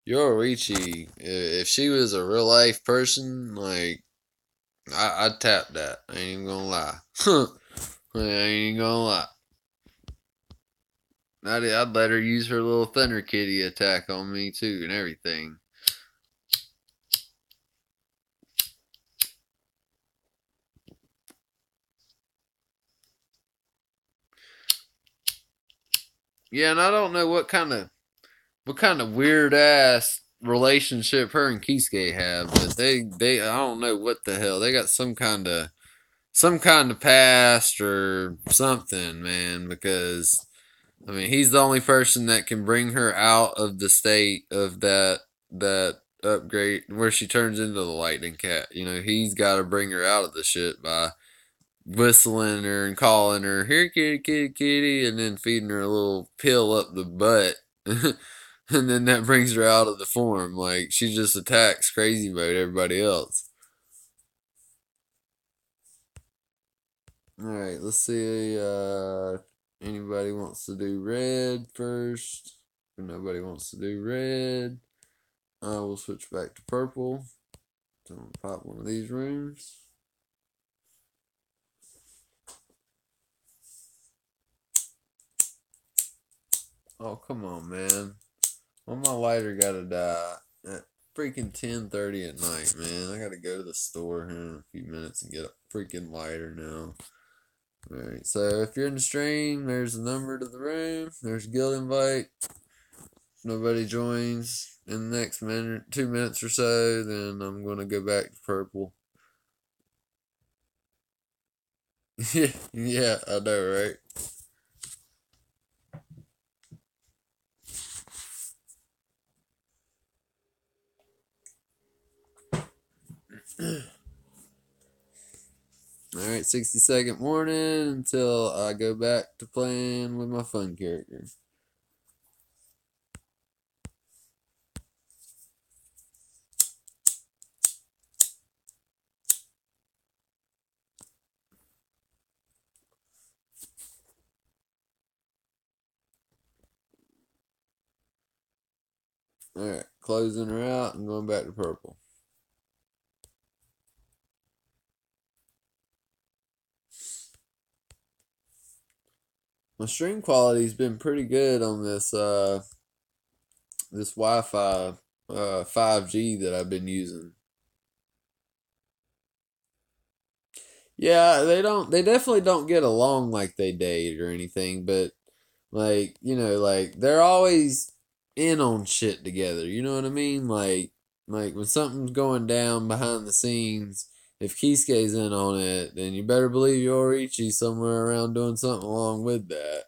Yoruichi, if she was a real life person, like I'd tap that. I ain't even gonna lie. I ain't even gonna lie. I'd let her use her little Thunder Kitty attack on me too and everything. Yeah, and I don't know what kind of weird ass relationship her and Kisuke have, but they I don't know what the hell. They got some kind of past or something, man, because I mean, he's the only person that can bring her out of the state of that upgrade where she turns into the lightning cat. He's got to bring her out of the shit by whistling her and calling her, "Here, kitty, kitty, kitty," and then feeding her a little pill up the butt. And then that brings her out of the form. Like, she just attacks crazy mode everybody else. Alright, let's see. Anybody wants to do red first? If nobody wants to do red, I will switch back to purple. So I'm gonna pop one of these rooms. Oh, come on, man. Well, my lighter gotta die at freaking 10:30 at night, man. I gotta go to the store here in a few minutes and get a freaking lighter now. Alright, so if you're in the stream, there's the number to the room. There's a guild invite. If nobody joins in the next minute, 2 minutes or so, then I'm gonna go back to purple. Yeah, I know, right? Alright, 60-second warning until I go back to playing with my fun character. Alright, closing her out and going back to purple. My stream quality's been pretty good on this Wi-Fi 5G that I've been using. Yeah, they definitely don't get along like they date or anything, but like, like they're always in on shit together. You know what I mean? Like when something's going down behind the scenes, if Kisuke's in on it, then you better believe Yorichi's somewhere around doing something along with that.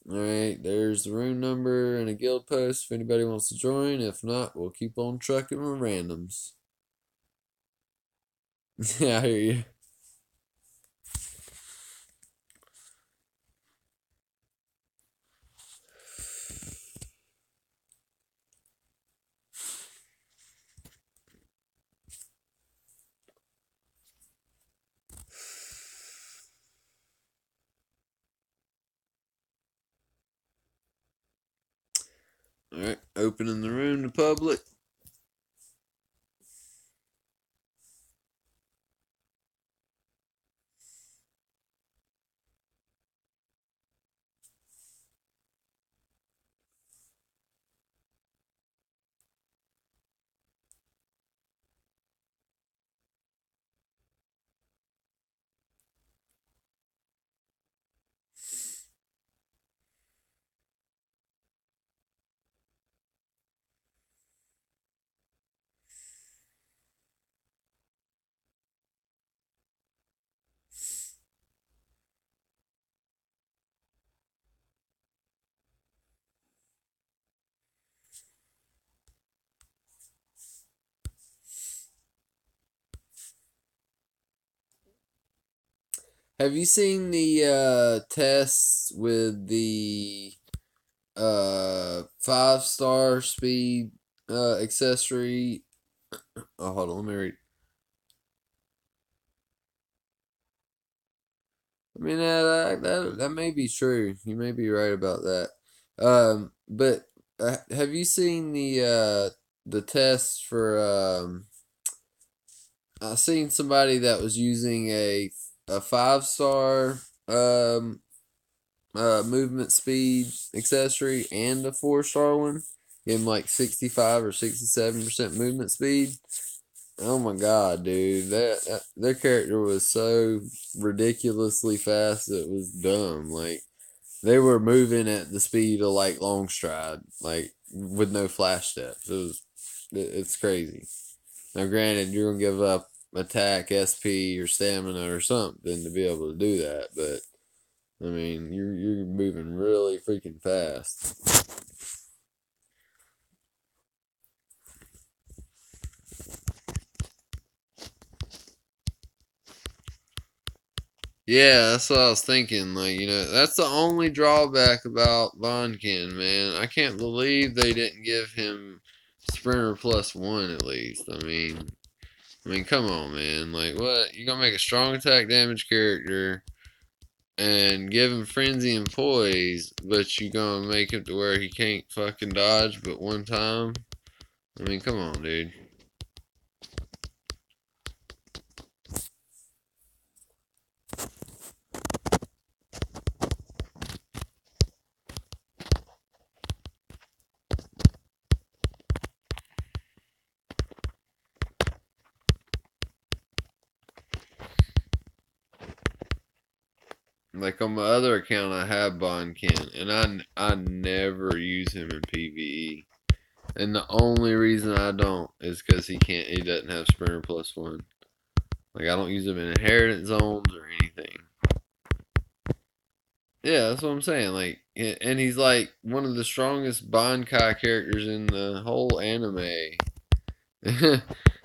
Alright, there's the room number and a guild post if anybody wants to join. If not, we'll keep on trucking with randoms. Yeah, I hear you. Alright, opening the room to public. Have you seen the tests with the 5-star speed accessory? Oh, hold on, let me read. I mean, that may be true. You may be right about that. But have you seen the tests for I seen somebody that was using a 5-star movement speed accessory and a 4-star one, getting like 65 or 67% movement speed. Oh my god, dude, that their character was so ridiculously fast it was dumb. Like they were moving at the speed of like long stride, like with no flash steps. It's crazy. Now, granted, you're gonna give up attack, SP, or stamina or something to be able to do that, but I mean, you're moving really freaking fast. Yeah, that's what I was thinking. Like, that's the only drawback about Bonkin, man. I can't believe they didn't give him Sprinter +1 at least. I mean, come on, man. Like, what? You gonna make a strong attack damage character and give him frenzy and poise, but you gonna make him to where he can't fucking dodge but one time? I mean, come on, dude. Like on my other account, I have Bonkin, and I never use him in PVE. And the only reason I don't is because he doesn't have Sprinter +1. Like I don't use him in inheritance zones or anything. Yeah, that's what I'm saying. Like, and he's like one of the strongest Bankai characters in the whole anime. You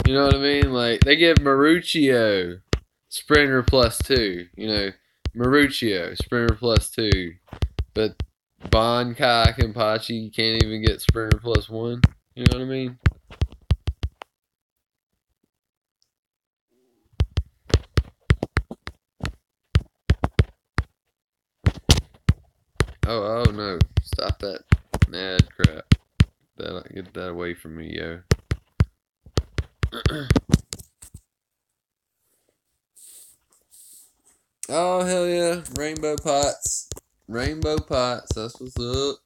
know what I mean? Like they give Maruccio Sprinter +2. Maruccio Sprinter +2, but Bankai Kenpachi can't even get Sprinter +1. You know what I mean? Oh no! Stop that mad crap. Get that away from me, yo. Oh hell yeah! Rainbow pots, rainbow pots. That's what's up.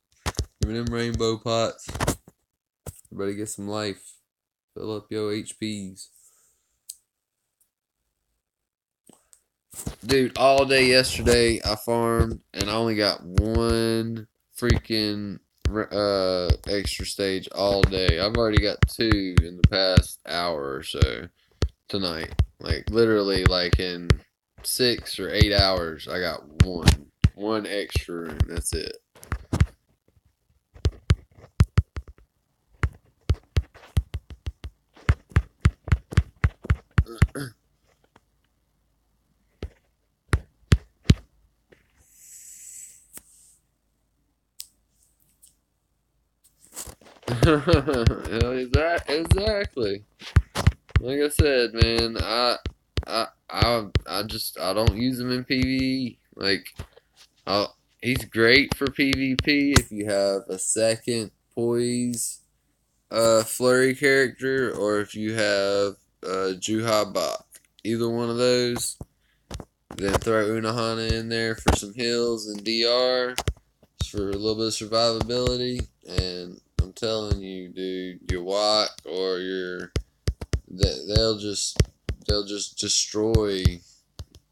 Give me them rainbow pots. Everybody get some life. Fill up your HPs. Dude, all day yesterday I farmed and I only got one freaking extra stage all day. I've already got two in the past hour or so tonight. Like literally like in 6 or 8 hours I got one extra and that's it. Exactly. Like I said, man, I don't use him in PvE. Like, he's great for PvP if you have a second poise flurry character, or if you have Juha Bach. Either one of those. Then throw Unohana in there for some heals and DR for a little bit of survivability. And I'm telling you, dude, your Watt or your they'll just destroy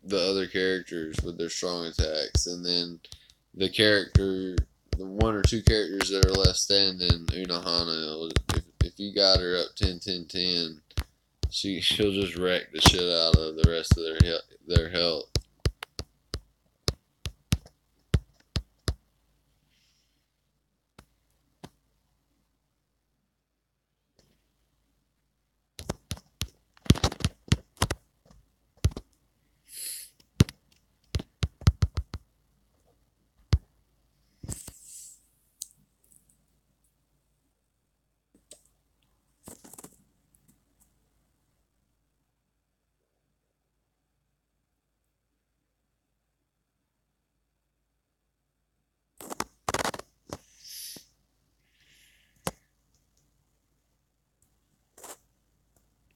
the other characters with their strong attacks, and then the one or two characters that are left standing, Unohana, if you got her up 10-10-10, she'll just wreck the shit out of the rest of their health.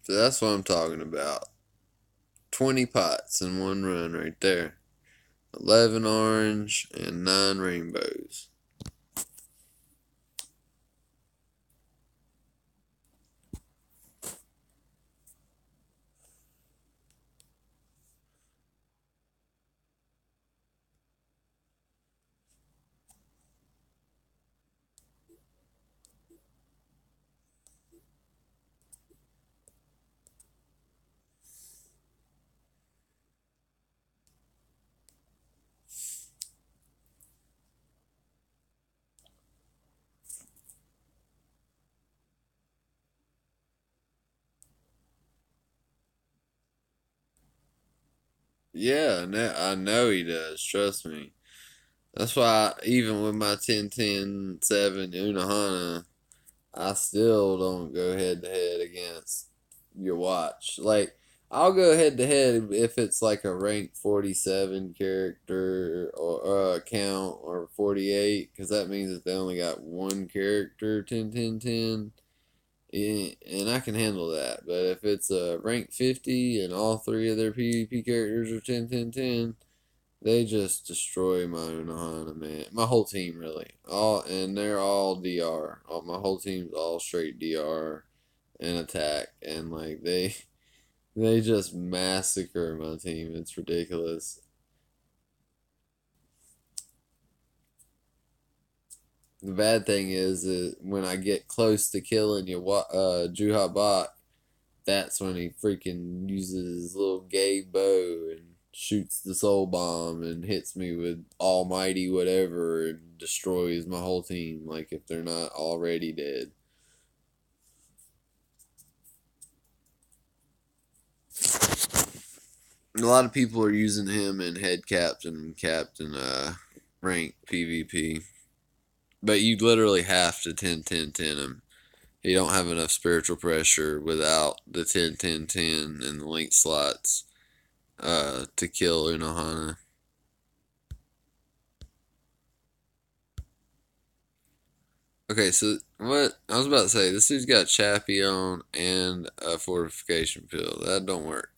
So that's what I'm talking about. 20 pots in one run right there. 11 orange and 9 rainbows. Yeah, I know he does. Trust me. That's why even with my 10-10-7 Unohana, I still don't go head to head against your watch. Like, I'll go head to head if it's like a rank 47 character or account or 48, because that means that they only got one character 10-10-10. And I can handle that. But if it's a rank 50 and all three of their PvP characters are 10-10-10, they just destroy my Unohana, man. My whole team, really. And they're all DR. My whole team's all straight DR and attack. And, like, they just massacre my team. It's ridiculous. The bad thing is that when I get close to killing your Juha bot, that's when he freaking uses his little gay bow and shoots the soul bomb and hits me with almighty whatever and destroys my whole team, like if they're not already dead. A lot of people are using him in head captain rank PvP. But you literally have to 10-10-10 him. You don't have enough spiritual pressure without the 10-10-10 and the link slots to kill Unohana. Okay, so what I was about to say, this dude's got Chappie on and a fortification pill. That don't work.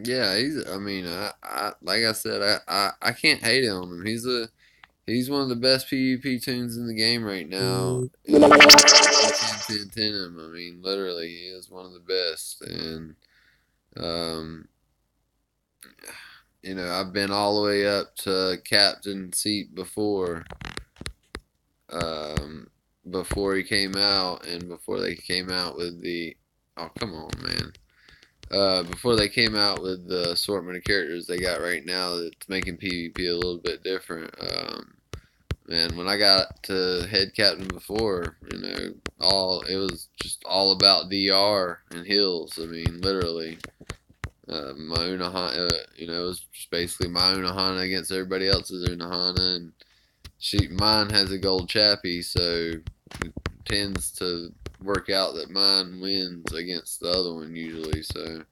Yeah, he's. I mean, I like I said, I can't hate on him. He's one of the best PvP tunes in the game right now. And 10-10-10 him. I mean, literally, he is one of the best. And um, I've been all the way up to captain seat um, before he came out, and before they came out with the. Oh, come on, man. Before they came out with the assortment of characters they got right now, that's making PvP a little bit different. And when I got to head captain before, it was just all about DR and heals. I mean, literally, my Unohana, it was just basically my Unohana against everybody else's Unohana, and mine has a gold Chappie, so it tends to work out that mine wins against the other one usually. So.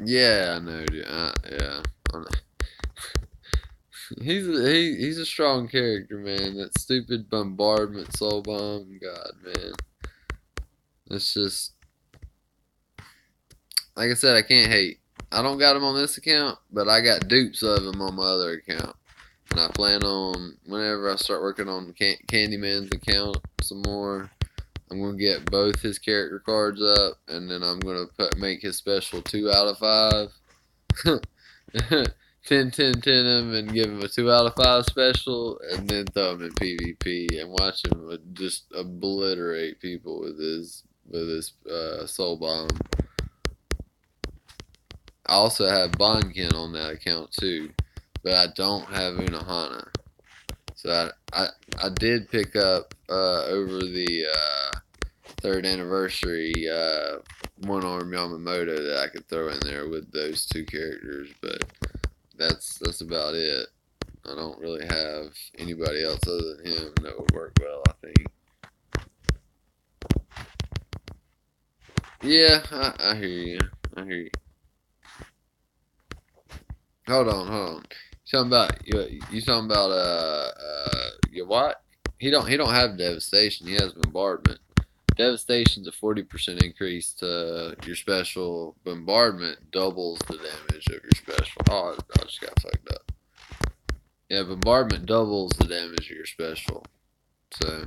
Yeah, I know, dude. Yeah, he's a strong character, man. That stupid bombardment soul bomb, God, man. It's just like I said, I can't hate. I don't got him on this account, but I got dupes of him on my other account, and I plan on whenever I start working on Candyman's account some more. I'm gonna get both his character cards up, and then I'm gonna make his special 2 out of 5. 10-10-10 him and give him a 2 out of 5 special, and then throw him in PvP and watch him just obliterate people with his soul bomb. I also have Bonkin on that account too, but I don't have Unohana. So I did pick up over the third anniversary one arm Yamamoto that I could throw in there with those two characters, but that's about it. I don't really have anybody else other than him that would work well, I think. Yeah, I hear you. I hear you. Hold on. You talking about your what? He don't have devastation. He has bombardment. Devastation's a 40% increase to your special. Bombardment doubles the damage of your special. Oh, I just got fucked up. Yeah, bombardment doubles the damage of your special. So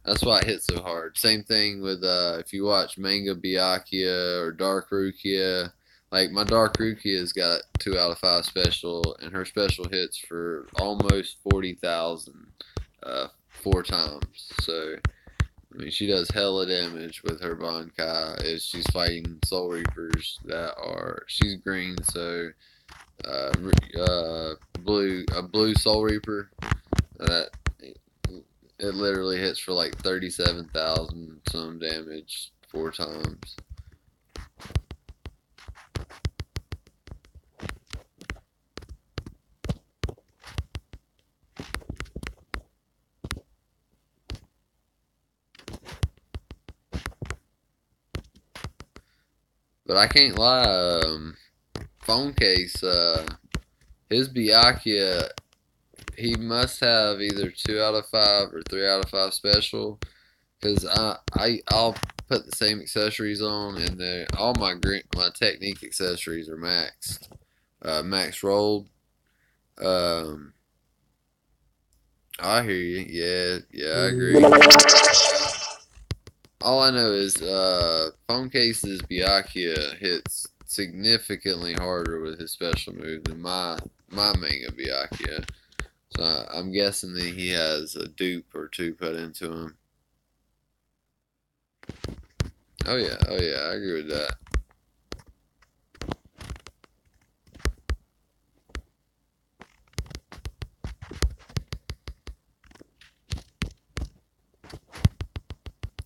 that's why it hits so hard. Same thing with if you watch Manga Byakuya or Dark Rukia. Like my Dark Rukia's got 2 out of 5 special, and her special hits for almost 40,000 4 times. So I mean, she does hella damage with her Bankai. Is she's fighting Soul Reapers that are she's green, so a blue Soul Reaper that it literally hits for like 37,000 some damage 4 times. But I can't lie, phone case, his Byakuya, he must have either 2 out of 5 or 3 out of 5 special. Because I'll put the same accessories on, and all my technique accessories are maxed, max rolled. Um, I hear you. Yeah, I agree. All I know is phone cases Byakuya hits significantly harder with his special move than my manga Byakuya. So I'm guessing that he has a dupe or two put into him. Oh yeah, I agree with that.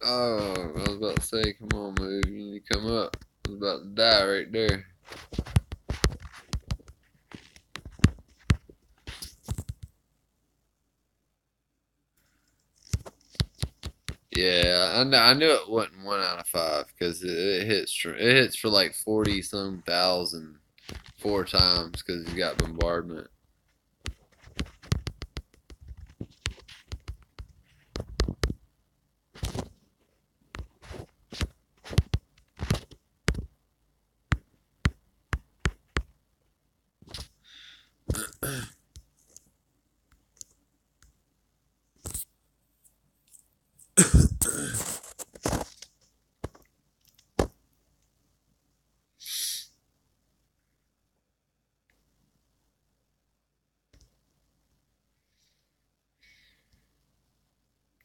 Oh, I was about to say, come on, move. You need to come up. I was about to die right there. Yeah, I knew it wasn't 1 out of 5 because it hits for like 40 some thousand 4 times because you got bombardment.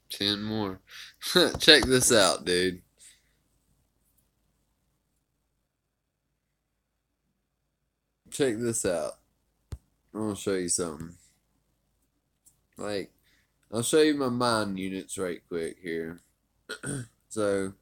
Ten more. Check this out, dude. Check this out. I'm gonna show you something. Like, I'll show you my mind units right quick here. So,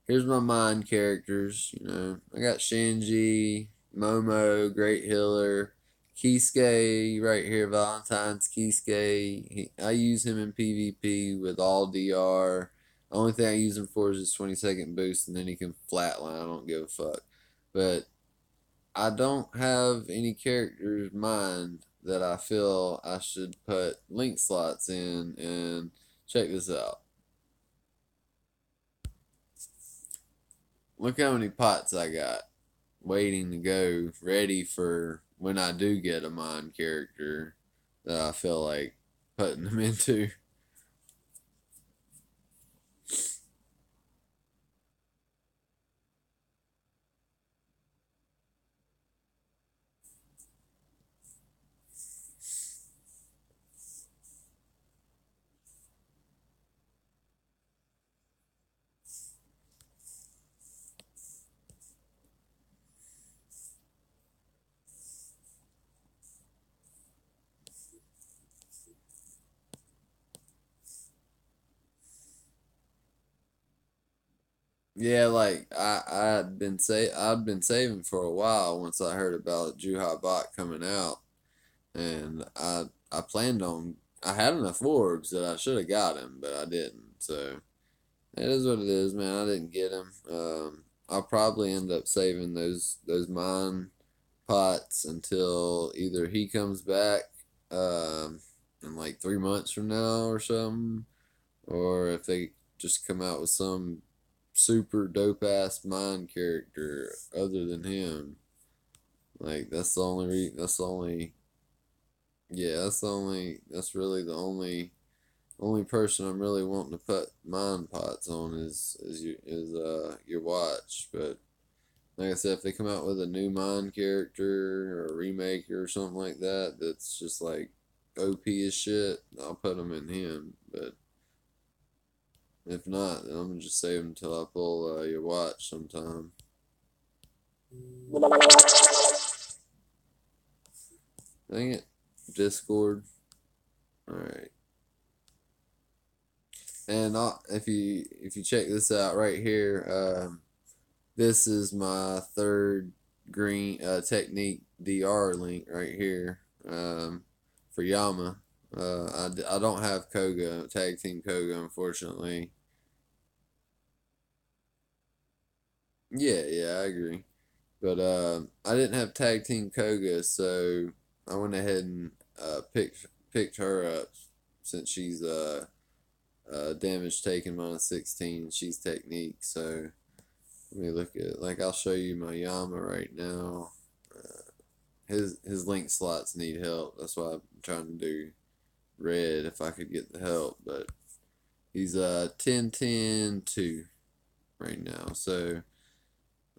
here's my mind characters. I got Shinji, Momo, Great Healer, Kisuke right here, Valentine's Kisuke. I use him in PvP with all DR. The only thing I use him for is his 20-second boost, and then he can flatline. I don't give a fuck. But I don't have any characters mind that I feel I should put link slots in, and check this out. Look how many pots I got waiting to go, ready for when I do get a mind character that I feel like putting them into. Yeah, like I'd been saving for a while once I heard about Juha Bot coming out, and I planned on I had enough orbs that I should have got him, but I didn't. So it is what it is, man. I didn't get him. I'll probably end up saving those mine pots until either he comes back in like 3 months from now or something, or if they just come out with some super dope ass mine character other than him. Like that's the only yeah, that's really the only person I'm really wanting to put mine pots on is your watch. But like I said, if they come out with a new mine character or a remake or something like that, that's just like OP as shit, I'll put them in him. But if not, then I'm gonna just save them until I pull your watch sometime. Dang it, Discord. All right, and if you check this out right here, this is my third green technique DR link right here for Yama. I don't have Koga, tag team Koga, unfortunately. Yeah, yeah, I agree. But I didn't have tag team Koga, so I went ahead and picked her up since she's damage taken -16. She's technique, so let me look at like I'll show you my Yama right now. His link slots need help. That's why I'm trying to do red if I could get the help, but he's 10-10-2 right now. So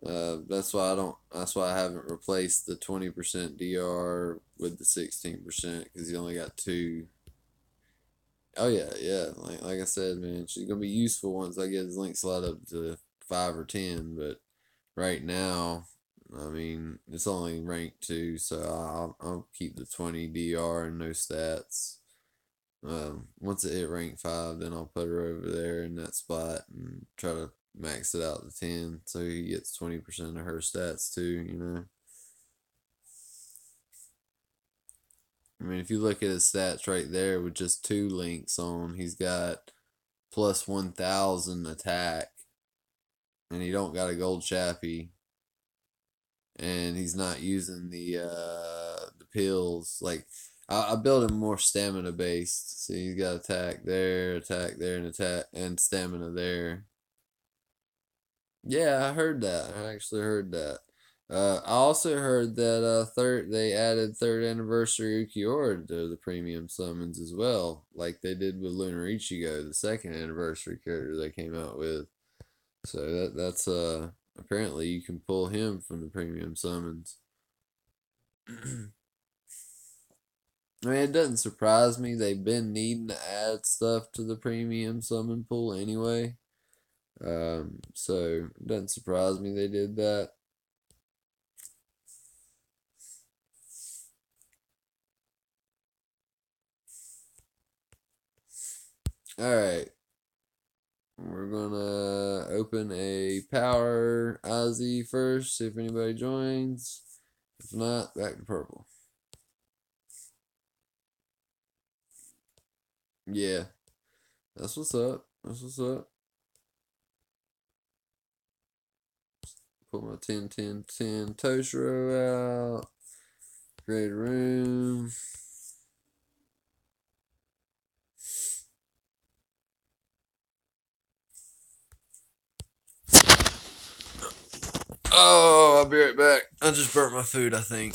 that's why I haven't replaced the 20% DR with the 16% because he only got two. Oh yeah, yeah. Like I said, man, she's gonna be useful once I get his link slot up to 5 or 10. But right now, I mean, it's only rank 2, so I'll keep the 20 DR and no stats. Once it hit rank 5, then I'll put her over there in that spot and try to max it out to 10 so he gets 20% of her stats too, you know. I mean, if you look at his stats right there with just 2 links on, he's got plus 1000 attack and he don't got a gold chappy and he's not using the pills. Like I built him more stamina based. See, he's got attack there, and attack and stamina there. Yeah, I heard that. I actually heard that. I also heard that they added third anniversary Ukiora to the premium summons as well, like they did with Lunar Ichigo, the second anniversary character they came out with. So that's apparently you can pull him from the premium summons. I mean, it doesn't surprise me. They've been needing to add stuff to the premium summon pool anyway. So it doesn't surprise me they did that. All right, we're gonna open a power IZ first. See if anybody joins. If not, back to purple. Yeah, that's what's up. That's what's up. Put my 10-10-10 Toshiro out. Create a room. Oh, I'll be right back. I just burnt my food, I think.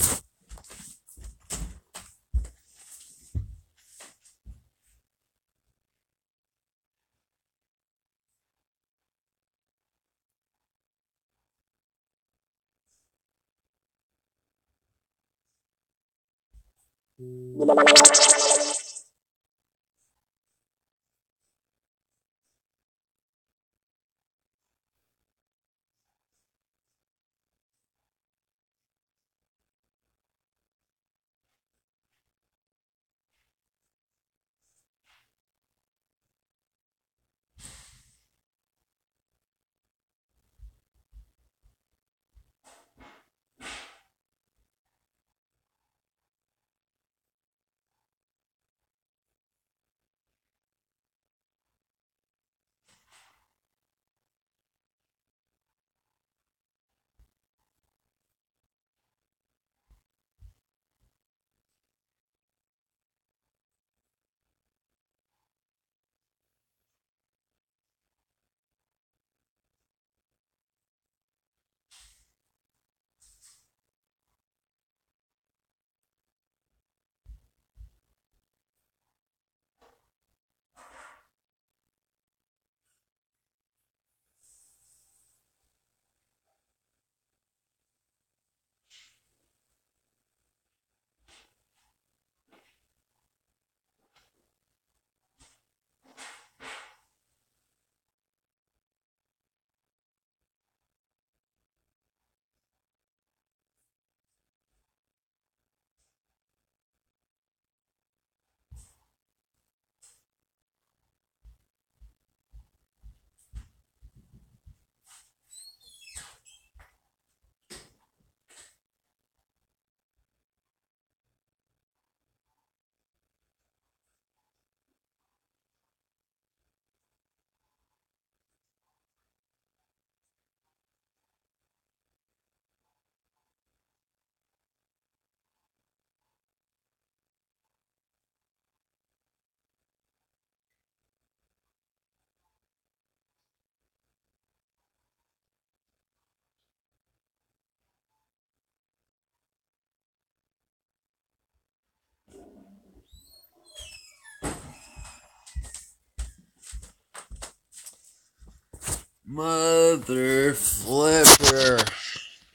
Mother flipper.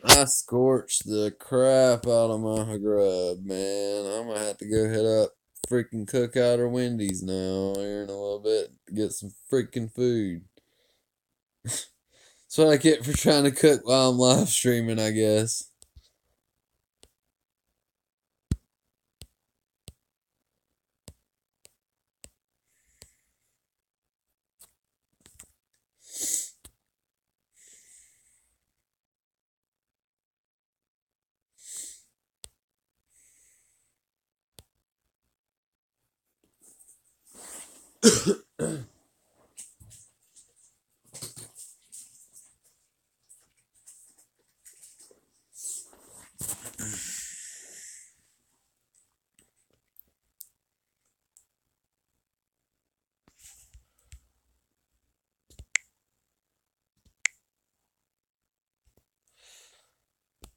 I scorched the crap out of my grub, man. I'm gonna have to go hit up freaking Cookout or Wendy's now here in a little bit to get some freaking food. That's what I get for trying to cook while I'm live streaming, I guess.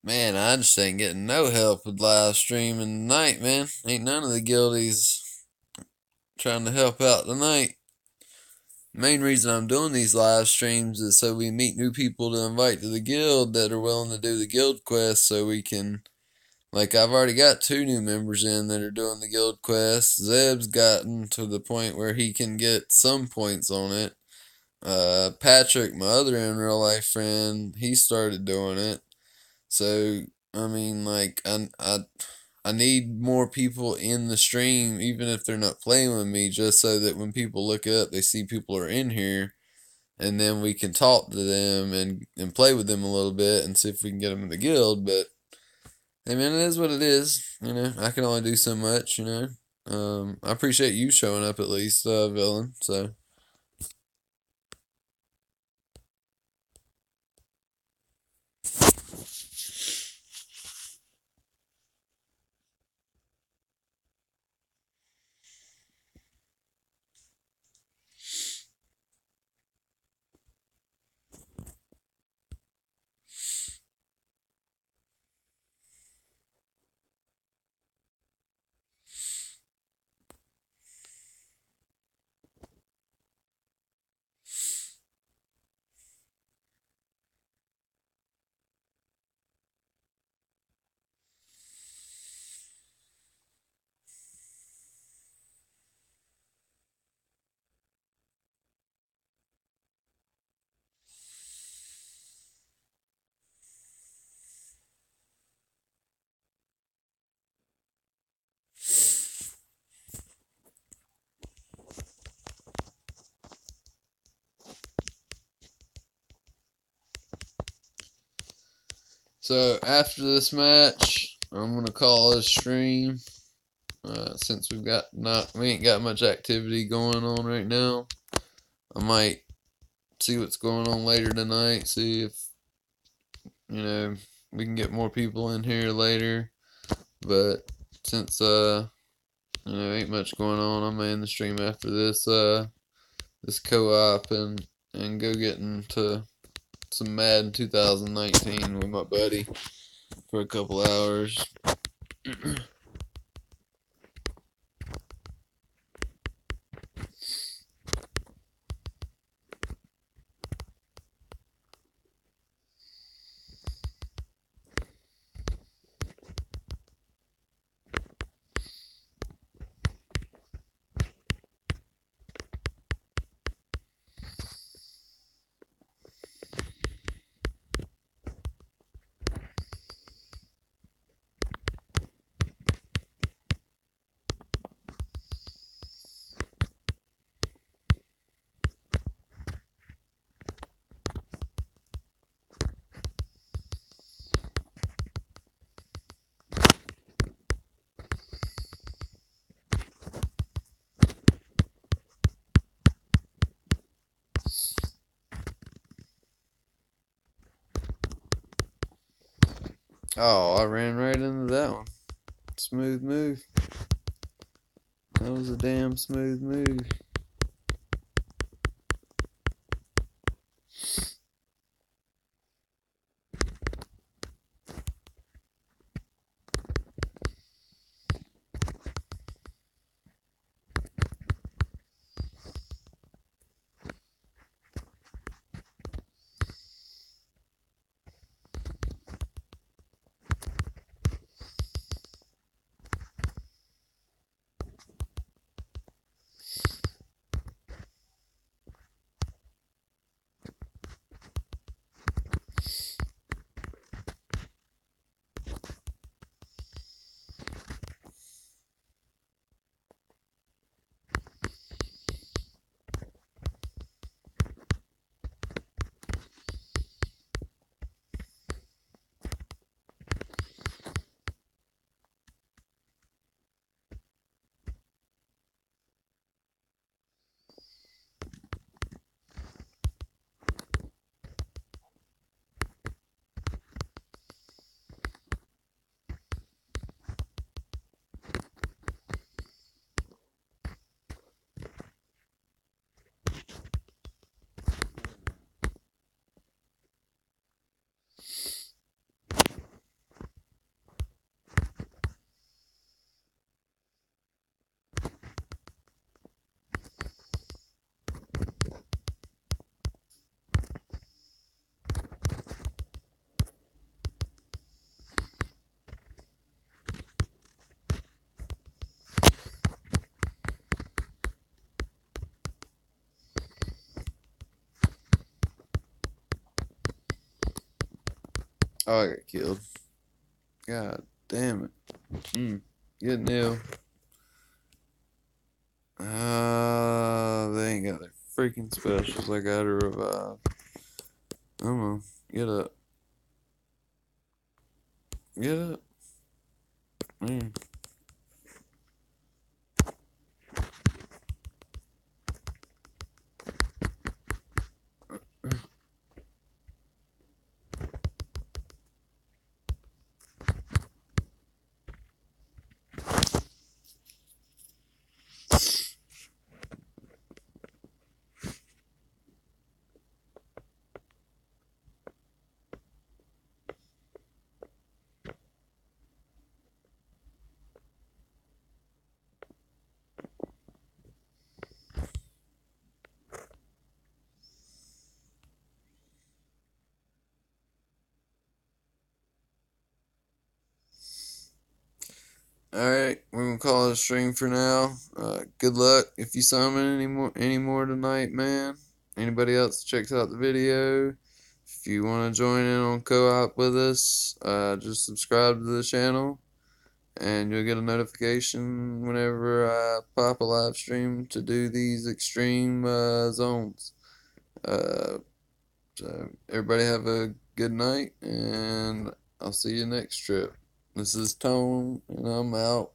Man, I just ain't getting no help with live streaming tonight, man. Ain't none of the guildies trying to help out tonight. Main reason I'm doing these live streams is so we meet new people to invite to the guild that are willing to do the guild quest so we can, like, I've already got 2 new members in that are doing the guild quest. Zeb's gotten to the point where he can get some points on it. Patrick, my other in real life friend, he started doing it. So, I mean, like, I need more people in the stream, even if they're not playing with me, just so that when people look up, they see people are in here, and then we can talk to them and play with them a little bit and see if we can get them in the guild. But, hey man, it is what it is. You know, I can only do so much, you know. I appreciate you showing up at least, Villain, so. So after this match, I'm gonna call a stream. Since we ain't got much activity going on right now. I might see what's going on later tonight. See if we can get more people in here later. But since ain't much going on, I'm gonna end the stream after this co-op and go get into some Madden 2019 with my buddy for a couple hours. Oh, I ran right into that one. Smooth move. That was a damn smooth move. Oh, I got killed. God damn it. Good deal. They ain't got their freaking specials. I gotta revive. Come on. Get up. Get up. Man. Alright, we're gonna call it a stream for now. Good luck if you summon any more tonight, man. Anybody else checks out the video. If you want to join in on co-op with us, just subscribe to the channel and you'll get a notification whenever I pop a live stream to do these extreme zones. So everybody have a good night and I'll see you next trip. This is Tone and I'm out.